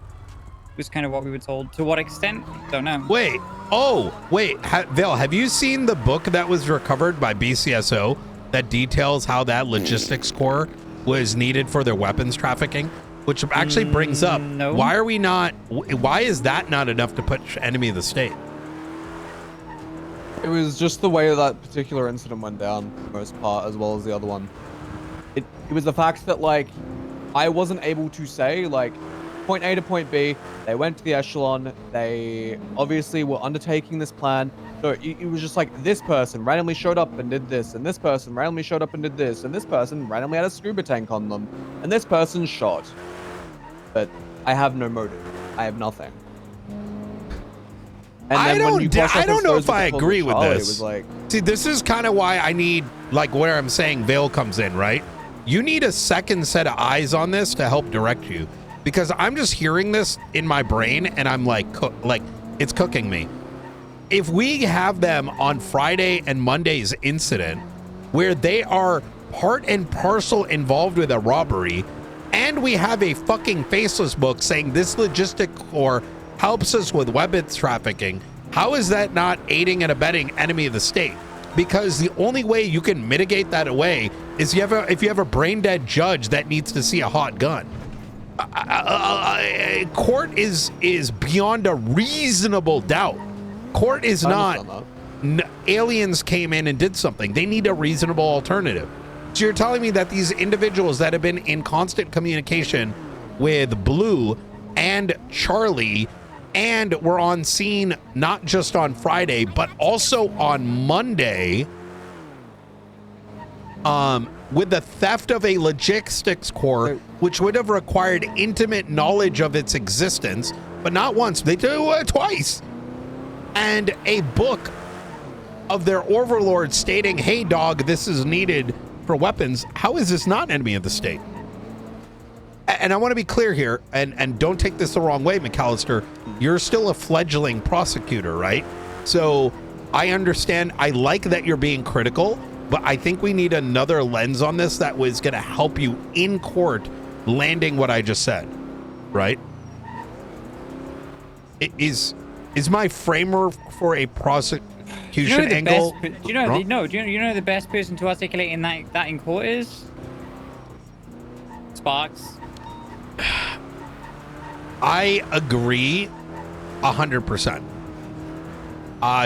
Was kind of what we were told. To what extent? Don't know. Wait. Vale, have you seen the book that was recovered by BCSO that details how that logistics core was needed for their weapons trafficking? Which actually brings up, no. why is that not enough to put enemy of the state? It was just the way that particular incident went down, for the most part, as well as the other one. It was the fact that, like, I wasn't able to say, like, point A to point B, they went to the echelon, they obviously were undertaking this plan, so it was just like, this person randomly showed up and did this, and this person randomly showed up and did this, and this person randomly had a scuba tank on them, and this person shot. But I have no motive. I have nothing. And I then when you don't, I don't know cross-reference if I those agree with Charlie, this. It was like, See, this is kind of why I need, like, where I'm saying Vale comes in, right? You need a second set of eyes on this to help direct you, because I'm just hearing this in my brain and I'm like, it's cooking me. If we have them on Friday and Monday's incident where they are part and parcel involved with a robbery, and we have a fucking Faceless book saying this logistic core helps us with weapons trafficking, how is that not aiding and abetting enemy of the state? Because the only way you can mitigate that away is if you have a brain dead judge that needs to see a hot gun. Court is beyond a reasonable doubt. Court is not aliens came in and did something. They need a reasonable alternative. So you're telling me that these individuals that have been in constant communication with Blue and Charlie and were on scene not just on Friday but also on Monday with the theft of a logistics core, which would have required intimate knowledge of its existence, but not once, they do it twice, and a book of their overlord stating, hey dog, this is needed for weapons. How is this not enemy of the state? And I want to be clear here, and don't take this the wrong way, McCallister, you're still a fledgling prosecutor, right? So I understand, I like that you're being critical, but I think we need another lens on this that was going to help you in court landing what I just said, right? It is my framework for a prosecution angle. Do you know the best person to articulate in that in court is? Sparks. I agree 100%.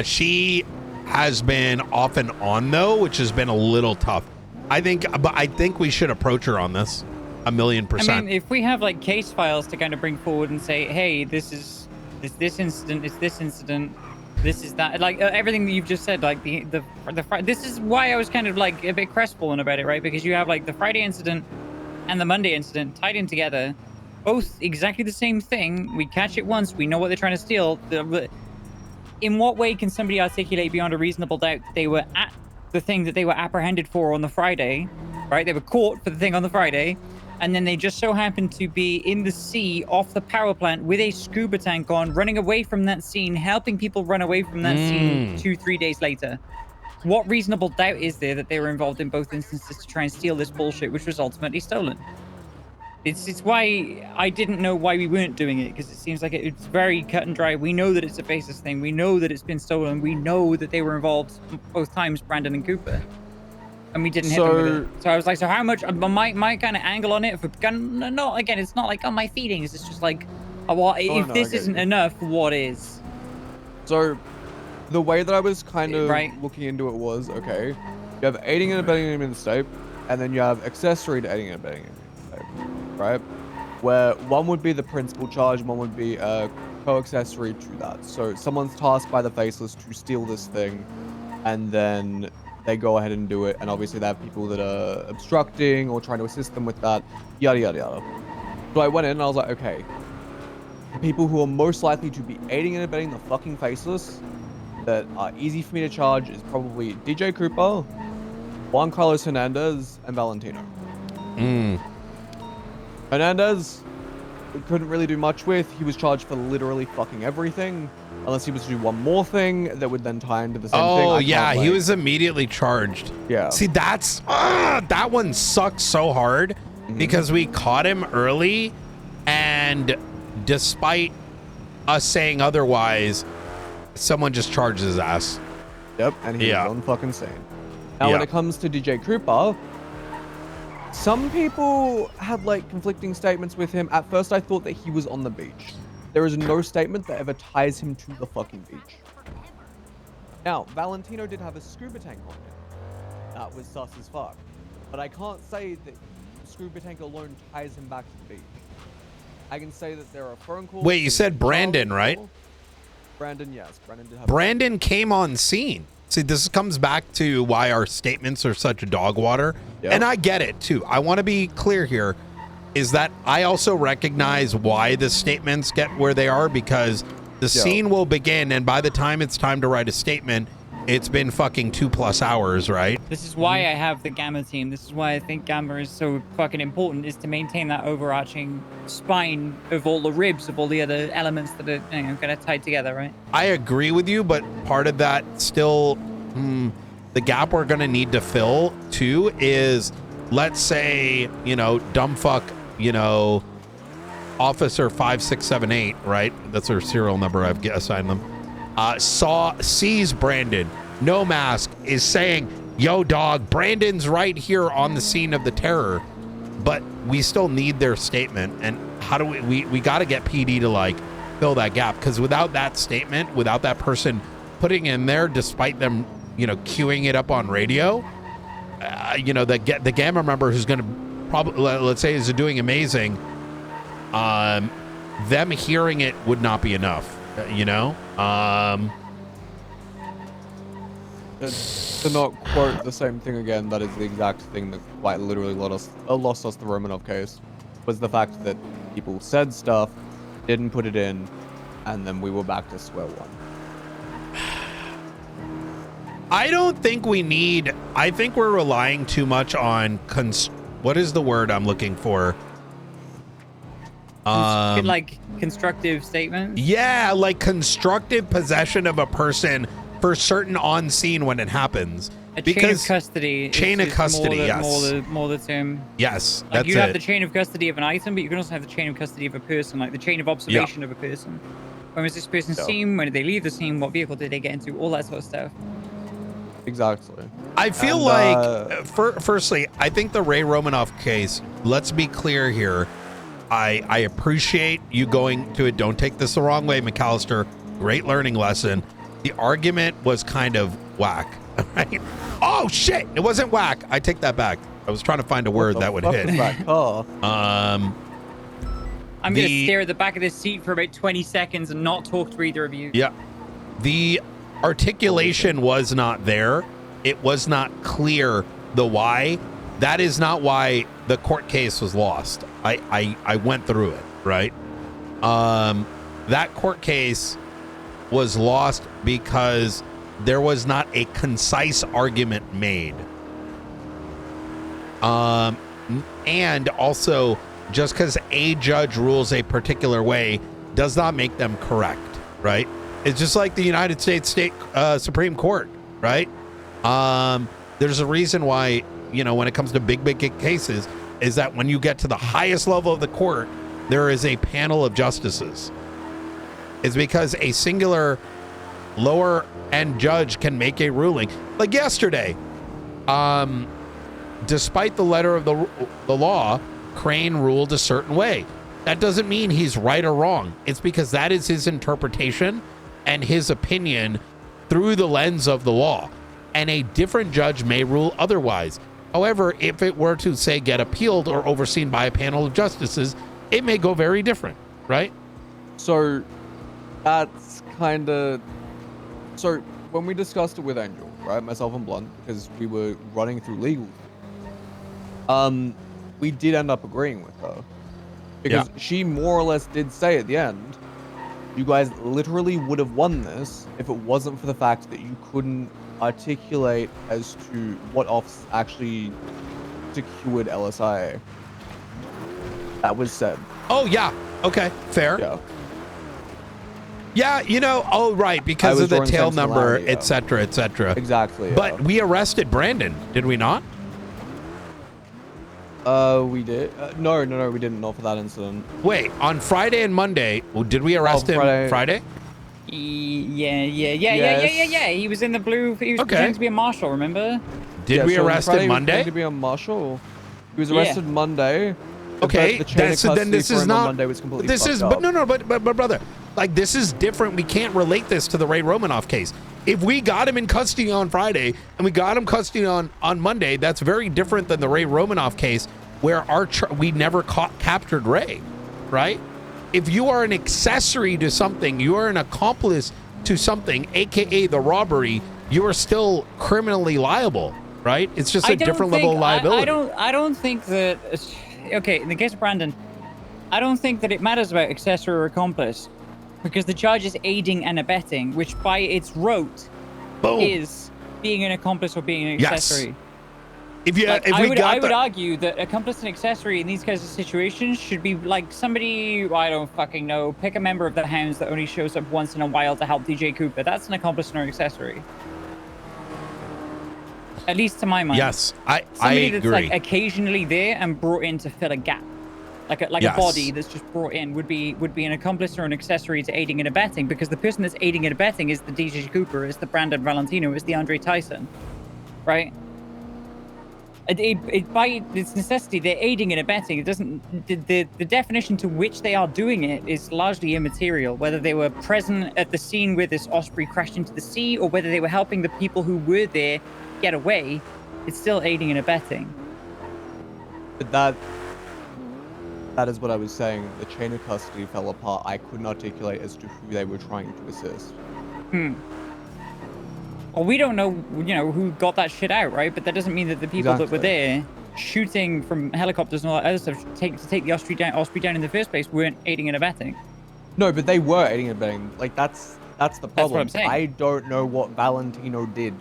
She has been off and on though, which has been a little tough. I think we should approach her on this 1,000,000%. I mean, if we have like case files to kind of bring forward and say, hey, this incident, it's this incident, this is that, like everything that you've just said, like this is why I was kind of like a bit crestfallen about it, right? Because you have like the Friday incident and the Monday incident tied in together, both exactly the same thing. We catch it once, we know what they're trying to steal. In what way can somebody articulate beyond a reasonable doubt that they were at the thing that they were apprehended for on the Friday, right? They were caught for the thing on the Friday, and then they just so happened to be in the sea off the power plant with a scuba tank on, running away from that scene, helping people run away from that scene 2-3 days later. What reasonable doubt is there that they were involved in both instances to try and steal this bullshit, which was ultimately stolen? It's why I didn't know why we weren't doing it, because it seems like it's very cut and dry. We know that it's a Faceless thing. We know that it's been stolen. We know that they were involved both times, Brandon and Cooper. And we didn't hit them with it. So I was like, so how much, my kind of angle on it, no, again, it's not like on my feelings. It's just like, if this isn't enough, what is? So the way that I was kind of looking into it was, okay, you have aiding and abetting enemy in the state, and then you have accessory to aiding and abetting enemy in the state, right? Where one would be the principal charge, and one would be a co-accessory to that. So someone's tasked by the Faceless to steal this thing, and then they go ahead and do it, and obviously they have people that are obstructing or trying to assist them with that, yada yada yada. So I went in and I was like, okay, the people who are most likely to be aiding and abetting the fucking Faceless that are easy for me to charge is probably DJ Cooper, Juan Carlos Hernandez, and Valentino. Hernandez, we couldn't really do much with. He was charged for literally fucking everything, unless he was to do one more thing that would then tie into the same thing. Oh yeah, he was immediately charged. Yeah. See, that's that one sucks so hard because we caught him early, and despite us saying otherwise, someone just charged his ass. Yep, and he was unfucking sane. Now, when it comes to DJ Cooper, some people had like conflicting statements with him. At first, I thought that he was on the beach. There is no statement that ever ties him to the fucking beach. Now, Valentino did have a scuba tank on him. That was sus as fuck. But I can't say that the scuba tank alone ties him back to the beach. I can say that there are phone calls. Wait, you said Brandon, right? Brandon, yes. Brandon did have. Brandon came on scene. See, this comes back to why our statements are such dog water. Yep. And I get it too. I want to be clear here is that I also recognize why the statements get where they are, because The scene will begin, and by the time it's time to write a statement, it's been fucking 2+ hours, right? This is why I have the Gamma team. This is why I think Gamma is so fucking important, is to maintain that overarching spine of all the ribs, of all the other elements that are, you know, kind of tied together, right? I agree with you, but part of that still, the gap we're going to need to fill too is, let's say, you know, dumbfuck, you know, Officer 5678, right? That's their serial number I've assigned them. Sees Brandon, no mask, is saying, yo dog, Brandon's right here on the scene of the terror, but we still need their statement. And how do we got to get PD to like fill that gap, because without that statement, without that person putting in there, despite them, you know, queuing it up on radio, you know, the Gamma member who's going to probably, let's say, is doing amazing, them hearing it would not be enough. You know, to not quote the same thing again, that is the exact thing that quite literally lost us the Romanov case, was the fact that people said stuff, didn't put it in, and then we were back to square one. I don't think we need, I think we're relying too much on, what is the word I'm looking for? Like constructive statements. Yeah, like constructive possession of a person for certain on scene when it happens. Chain of custody. Chain of custody, yes. More the term. Yes, like that's you have the chain of custody of an item, but you can also have the chain of custody of a person, like the chain of observation of a person. When was this person seen? When did they leave the scene? What vehicle did they get into? All that sort of stuff. Exactly. I feel like, firstly, I think the Ray Romanoff case, let's be clear here. I appreciate you going to it. Don't take this the wrong way, McCallister. Great learning lesson. The argument was kind of whack. Right? Oh, shit. It wasn't whack. I take that back. I was trying to find a word that would hit. I'm going to stare at the back of this seat for about 20 seconds and not talk to either of you. Yeah. The articulation was not there. It was not clear the why. That is not why the court case was lost. I went through it, right? That court case was lost because there was not a concise argument made. And also, just because a judge rules a particular way does not make them correct, right? It's just like the United States Supreme Court, right? There's a reason why, you know, when it comes to big cases, is that when you get to the highest level of the court, there is a panel of justices. It's because a singular lower end judge can make a ruling. Like yesterday, despite the letter of the law, Crane ruled a certain way. That doesn't mean he's right or wrong. It's because that is his interpretation and his opinion through the lens of the law. And a different judge may rule otherwise. However, if it were to, say, get appealed or overseen by a panel of justices, it may go very different, right? So that's kind of... So when we discussed it with Angel, right, myself and Blunt, because we were running through legal, we did end up agreeing with her. Because she more or less did say at the end, you guys literally would have won this if it wasn't for the fact that you couldn't articulate as to what office actually secured LSIA. That was said. Oh, yeah. Okay. Fair. Yeah. Yeah, you know, oh, right, because of the tail number, et cetera, et cetera. Exactly. Yeah. But we arrested Brandon, did we not? We did. No, we didn't. Not for that incident. Wait, on Friday and Monday, did we arrest him Friday? Yeah. He was in the blue. He was pretending to be a marshal, remember? Did we arrest him Monday? He was to be a marshal. He was arrested Monday. Okay, then this is not. Monday was completely this is, but no, but brother, like this is different. We can't relate this to the Ray Romanoff case. If we got him in custody on Friday and we got him custody on Monday, that's very different than the Ray Romanoff case where we never captured Ray, right? If you are an accessory to something, you are an accomplice to something, aka the robbery, you are still criminally liable, right? It's just a different level of liability. I don't think that. Okay, in the case of Brandon, I don't think that it matters about accessory or accomplice. Because the charge is aiding and abetting, which by its rote Boom. is being an accomplice or being an Yes. accessory. If you, Like, if we I got would the, argue that accomplice and accessory in these kinds of situations should be like somebody, I don't fucking know, pick a member of the Hounds that only shows up once in a while to help DJ Cooper. That's an accomplice and an accessory. At least to my mind. yes, I Somebody that's agree. like occasionally there and brought in to fill a gap. Like Yes. a body that's just brought in would be an accomplice or an accessory to aiding and abetting, because the person that's aiding and abetting is the DJ Cooper, is the Brandon Valentino, is the Andre Tyson, right? By its necessity, they're aiding and abetting. It doesn't. The definition to which they are doing it is largely immaterial. Whether they were present at the scene where this Osprey crashed into the sea, or whether they were helping the people who were there get away, it's still aiding and abetting. But that is what I was saying. The chain of custody fell apart. I couldn't articulate as to who they were trying to assist. Well, we don't know, who got that shit out, right? But that doesn't mean that the people that were there shooting from helicopters and all that other stuff to take the Osprey down in the first place weren't aiding and abetting. No, but they were aiding and abetting. Like, that's the problem. That's what I'm saying. I don't know what Valentino did.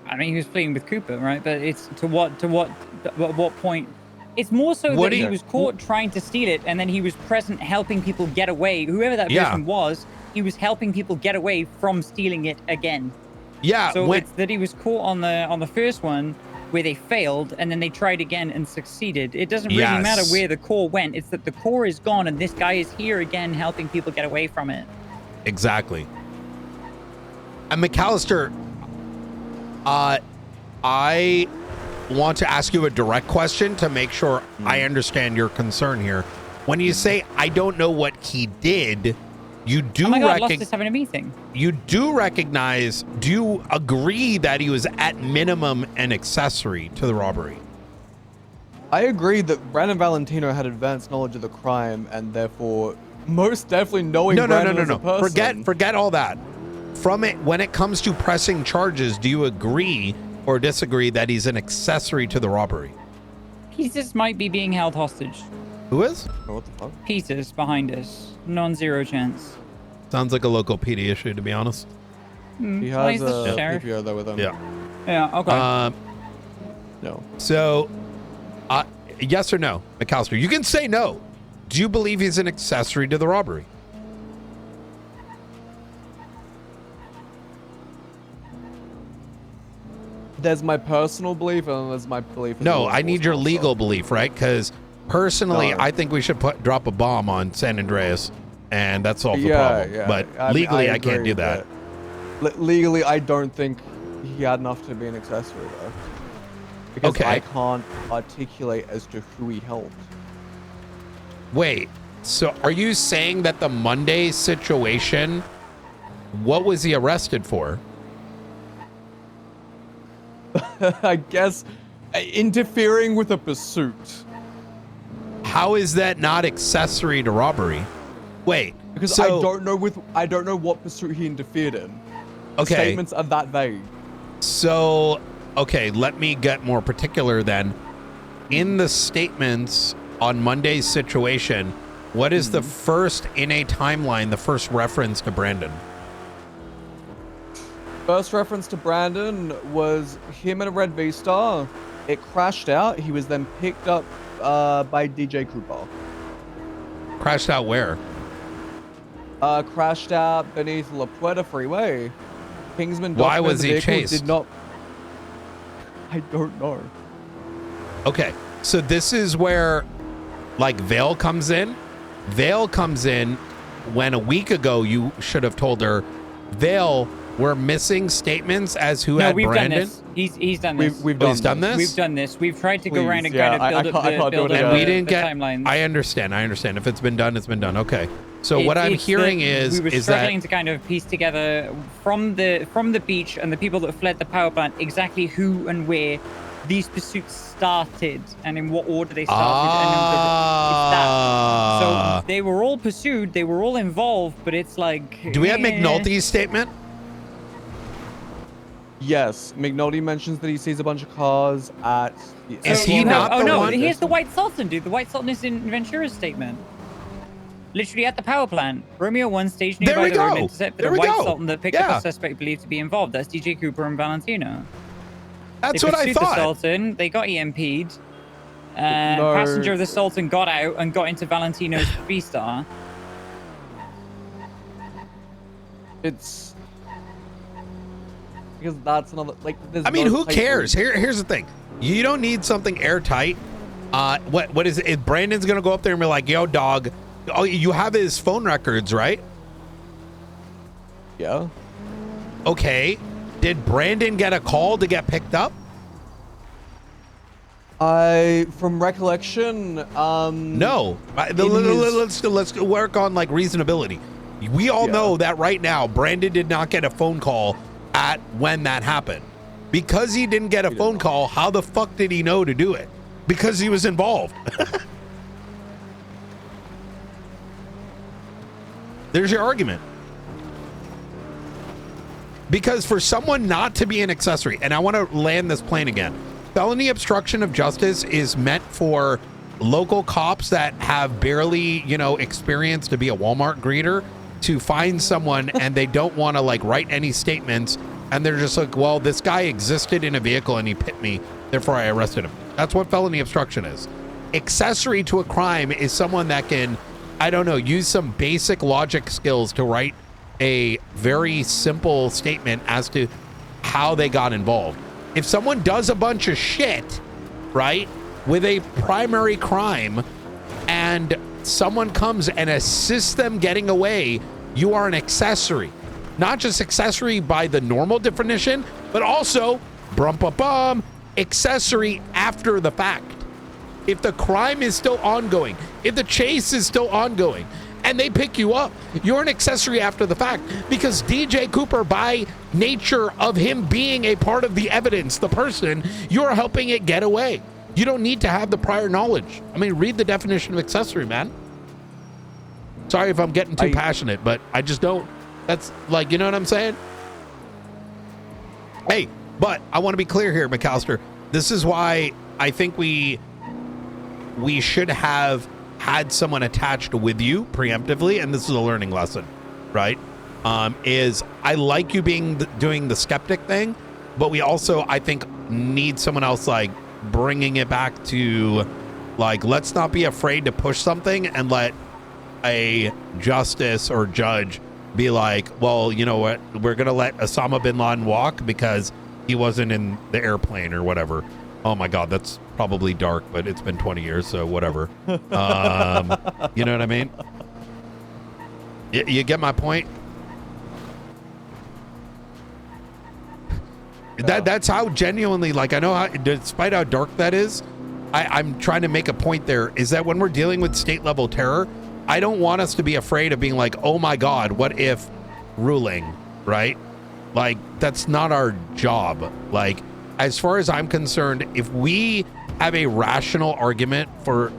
I mean, he was fleeing with Cooper, right? But it's at what point? It's more so What that do he you- was caught trying to steal it, and then he was present helping people get away. Whoever that Yeah. person was, he was helping people get away from stealing it again. yeah, So when, it's that he was caught on the first one where they failed, and then they tried again and succeeded. It doesn't really Yes. matter where the core went. It's that the core is gone, and this guy is here again helping people get away from it. exactly. And McCallister, I want to ask you a direct question to make sure I understand your concern here. When you say I don't know what he did, you do Oh my God, Lost is having a meeting. you do recognize, do you agree that he was at minimum an accessory to the robbery? I agree that Brandon Valentino had advanced knowledge of the crime and therefore most definitely knowing Brandon as a person. Forget all that. From it, when it comes to pressing charges, do you agree or disagree that he's an accessory to the robbery? Peters might be being held hostage. Who is? Oh, what the fuck? Peters behind us. Non-zero chance. Sounds like a local PD issue, to be honest. He Well, has he's the a sheriff. PPO there with him. Yeah. Yeah, okay. No. So, yes or no, McCallister? You can say no. Do you believe he's an accessory to the robbery? There's my personal belief and there's my belief. as No, law I need your enforcement legal officer. belief, right? Because personally, No. I think we should drop a bomb on San Andreas, and that's solve the Yeah, problem. yeah. But I mean, legally, I can't agree, do that. but legally, I don't think he had enough to be an accessory though. Because Okay. I can't articulate as to who he helped. Wait, so are you saying that the Monday situation, what was he arrested for? I guess interfering with a pursuit. How is that not accessory to robbery? Wait, Because so, I don't know what pursuit he interfered in. Okay. Statements are that vague. So, okay, let me get more particular then. In the statements on Monday's situation, what is the first in a timeline, the first reference to Brandon? First reference to Brandon was him in a red V-Star. It crashed out. He was then picked up by DJ Cooper. Crashed out where? Crashed out beneath La Puerta Freeway. Kingsman Why documented was the he vehicle chased? Did not. I don't know. Okay, so this is where, like, Vale comes in. Vale comes in when a week ago you should have told her, Vale, we're missing statements as who No, had we've Brandon. done this. He's done this. We've Oh, he's done this? We've done this. We've tried to go Please, around and yeah, kind of build I can't do it up again. And we didn't the get. timelines. I understand. If it's been done, it's been done. Okay. So what I'm It's hearing that is we were that struggling to kind of piece together from the beach and the people that fled the power plant exactly who and where these pursuits started and in what order they started. It's that. So they were all pursued, they were all involved, but it's like. do we have McNulty's statement? Yes, McNulty mentions that he sees a bunch of cars at. Is he not Oh the no! one- Here's the White Sultan, dude. The White Sultan is in Ventura's statement. Literally at the power plant. Romeo 1 stationed There nearby we the road go. intercepted There a we white go. Sultan that picked Yeah. up a suspect believed to be involved. That's DJ Cooper and Valentino. That's They what I pursued the thought. Sultan. They got EMP'd. No. Passenger of the Sultan got out and got into Valentino's 3-star. It's because that's another like. There's I mean, no who tight cares? route. Here's the thing. You don't need something airtight. What is it? If Brandon's gonna go up there and be like, "Yo, dog," oh, you have his phone records, right? Yeah. Okay. Did Brandon get a call to get picked up? From recollection, No. his- Let's work on like reasonability. We all Yeah. know that right now, Brandon did not get a phone call at when that happened. Because he didn't get a phone call, how the fuck did he know to do it? Because he was involved. There's your argument. Because for someone not to be an accessory, and I want to land this plane again, felony obstruction of justice is meant for local cops that have barely, experience to be a Walmart greeter to find someone and they don't want to like write any statements. And they're just like, well, this guy existed in a vehicle and he hit me, therefore I arrested him. That's what felony obstruction is. Accessory to a crime is someone that can, I don't know, use some basic logic skills to write a very simple statement as to how they got involved. If someone does a bunch of shit, right, with a primary crime and someone comes and assists them getting away, you are an accessory. Not just accessory by the normal definition, but also accessory after the fact. If the crime is still ongoing, if the chase is still ongoing, and they pick you up, you're an accessory after the fact, because DJ Cooper, by nature of him being a part of the evidence, the person, you're helping it get away. You don't need to have the prior knowledge. I mean, read the definition of accessory, man. Sorry if I'm getting too passionate, but I just don't. That's like, you know what I'm saying? Hey, but I want to be clear here, McCallister. This is why I think we should have had someone attached with you preemptively, and this is a learning lesson, right? Is I like you doing the skeptic thing, but we also, I think, need someone else like bringing it back to like, let's not be afraid to push something and let a justice or judge be like, well, you know what, we're gonna let Osama bin Laden walk because he wasn't in the airplane or whatever. Oh my God, that's probably dark, but it's been 20 years, so whatever. You know what I mean? You get my point? That's how genuinely, like, I know how, despite how dark that is, I'm trying to make a point there, is that when we're dealing with state level terror, I don't want us to be afraid of being like, oh my God, what if ruling, right? Like, that's not our job. Like, as far as I'm concerned, if we have a rational argument for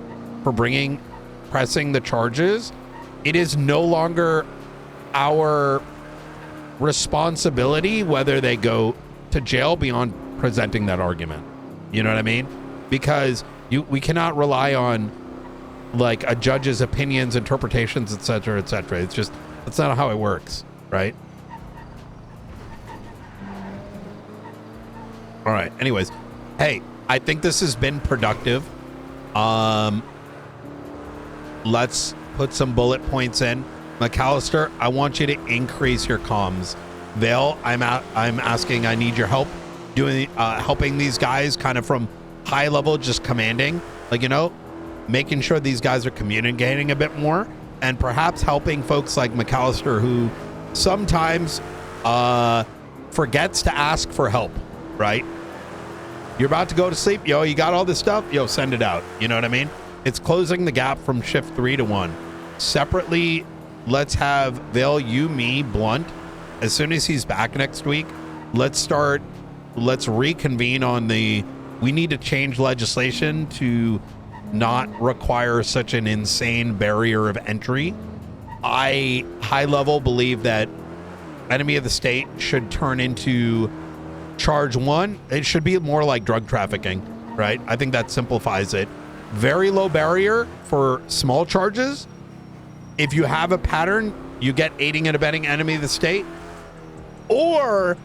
pressing the charges, it is no longer our responsibility whether they go to jail beyond presenting that argument. You know what I mean? Because we cannot rely on like a judge's opinions, interpretations, etc., etc. It's just, that's not how it works, right? All right. Anyways, hey, I think this has been productive. Let's put some bullet points in. McCallister, I want you to increase your comms. Vale, I'm asking, I need your help doing helping these guys kind of from high level, just commanding, like, you know, making sure these guys are communicating a bit more, and perhaps helping folks like McCallister who sometimes forgets to ask for help, right? You're about to go to sleep, yo, you got all this stuff, yo, send it out. You know what I mean? It's closing the gap from shift 3 to 1. Separately, let's have Vale, you, me, Blunt. As soon as he's back next week, let's reconvene on we need to change legislation to not require such an insane barrier of entry. I high level believe that enemy of the state should turn into charge 1. It should be more like drug trafficking, right? I think that simplifies it. Very low barrier for small charges if you have a pattern, you get aiding and abetting enemy of the state. Or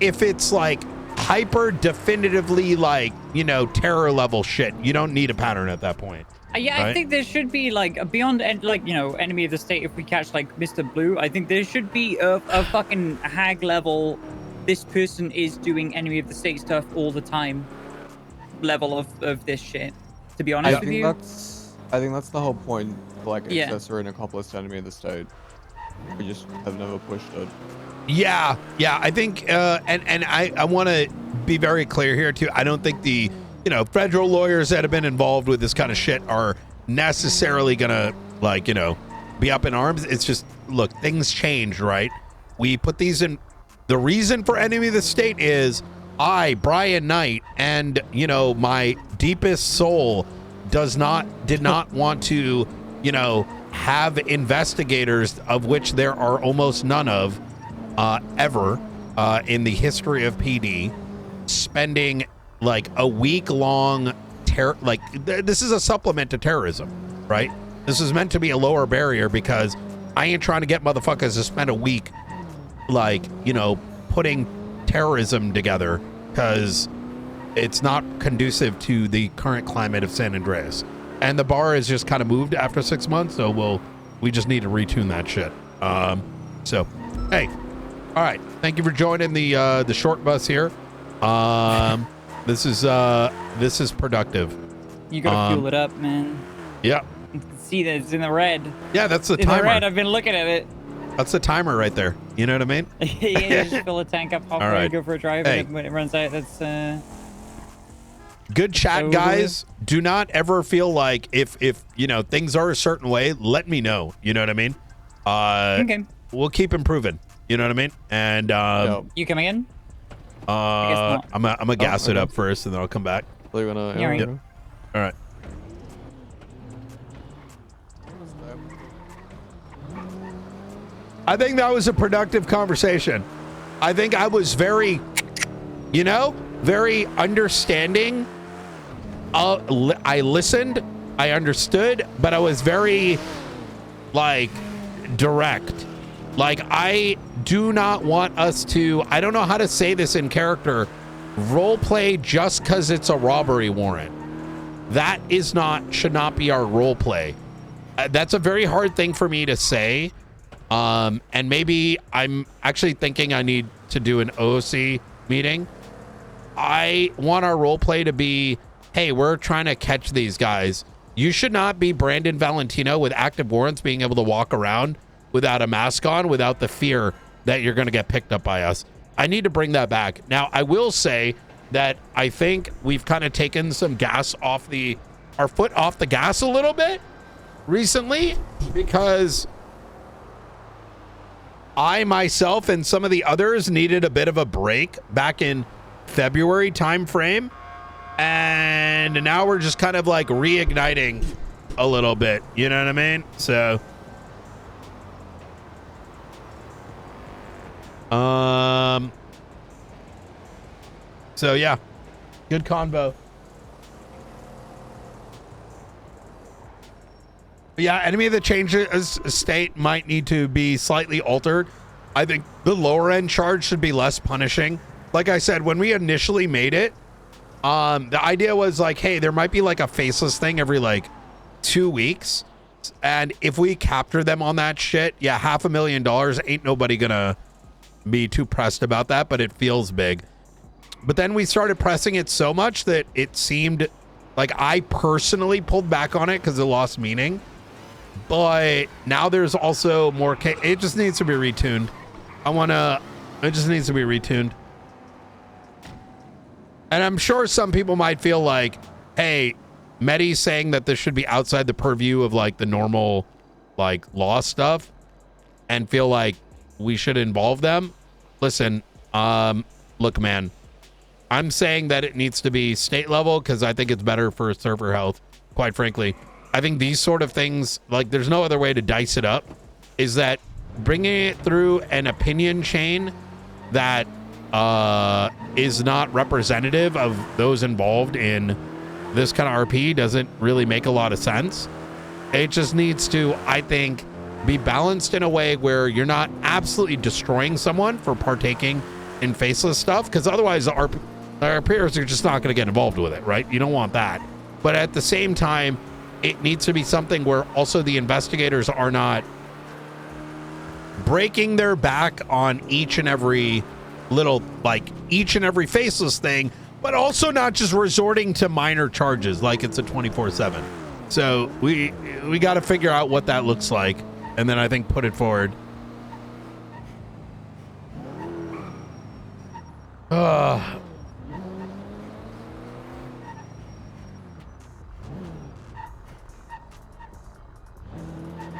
if it's like hyper definitively like, you know, terror level shit, you don't need a pattern at that point. Yeah, right? I think there should be like beyond like, you know, enemy of the state. If we catch like Mr. Blue, I think there should be a fucking hag level. This person is doing enemy of the state stuff all the time. Level of this shit. To be honest with you, I think that's the whole point. Like Yeah. accessory and accomplice to enemy of the state. We just have never pushed it. Yeah, I think, and I want to be very clear here too. I don't think the, you know, federal lawyers that have been involved with this kind of shit are necessarily gonna, like, you know, be up in arms. It's just, look, things change, right? We put these in. The reason for enemy of the state is I, Brian Knight, and, you know, my deepest soul did not want to, you know, have investigators, of which there are almost none of ever in the history of PD, spending like a week-long this is a supplement to terrorism, right? This is meant to be a lower barrier because I ain't trying to get motherfuckers to spend a week, like, you know, putting terrorism together, because it's not conducive to the current climate of San Andreas. And the bar is just kind of moved after 6 months, so we just need to retune that shit. So, hey, all right. Thank you for joining the short bus here. This is productive. you gotta fuel it up, man. Yeah. You can see that it's in the red. Yeah, that's the In timer. the red, I've been looking at it. That's the timer right there. You know what I mean? Yeah, just fill a tank up halfway, right. go for a drive, Hey. and when it runs out, that's Good chat, So- guys. Do not ever feel like if you know things are a certain way, let me know. You know what I mean? okay. We'll keep improving. You know what I mean? And You coming in? not. I'm gonna gas it up first, and then I'll come back. So you wanna, Yeah, right. Yep. All right. I think that was a productive conversation. I think I was very, you know, very understanding. I listened, I understood, but I was very, like, direct. Like, I do not want us to, I don't know how to say this in character, role play just because it's a robbery warrant. That should not be our role play. That's a very hard thing for me to say. And maybe I'm actually thinking I need to do an OOC meeting. I want our role play to be, hey, we're trying to catch these guys. You should not be Brandon Valentino with active warrants being able to walk around without a mask on, without the fear that you're going to get picked up by us. I need to bring that back. Now, I will say that I think we've kind of taken some gas off our foot off the gas a little bit recently, because I myself and some of the others needed a bit of a break back in February time frame, and now we're just kind of like reigniting a little bit, you know what I mean? So yeah, good convo. Yeah, enemy of the changes state might need to be slightly altered. I think the lower end charge should be less punishing. Like I said, when we initially made it, the idea was like, hey, there might be like a faceless thing every like 2 weeks. And if we capture them on that shit, yeah, $500,000, ain't nobody gonna be too pressed about that, but it feels big. But then we started pressing it so much that it seemed like I personally pulled back on it because it lost meaning. But now there's also more. It just needs to be retuned. It just needs to be retuned. And I'm sure some people might feel like, hey, Mehdi's saying that this should be outside the purview of like the normal, like, law stuff, and feel like we should involve them. Listen, look, man, I'm saying that it needs to be state level because I think it's better for server health, quite frankly. I think these sort of things, like, there's no other way to dice it up, is that bringing it through an opinion chain that is not representative of those involved in this kind of RP doesn't really make a lot of sense. It just needs to, I think, be balanced in a way where you're not absolutely destroying someone for partaking in faceless stuff, because otherwise our peers are just not going to get involved with it, right? You don't want that. But at the same time, it needs to be something where also the investigators are not breaking their back on each and every little, like each and every faceless thing, but also not just resorting to minor charges like it's a 24/7. So we got to figure out what that looks like, and then I think put it forward.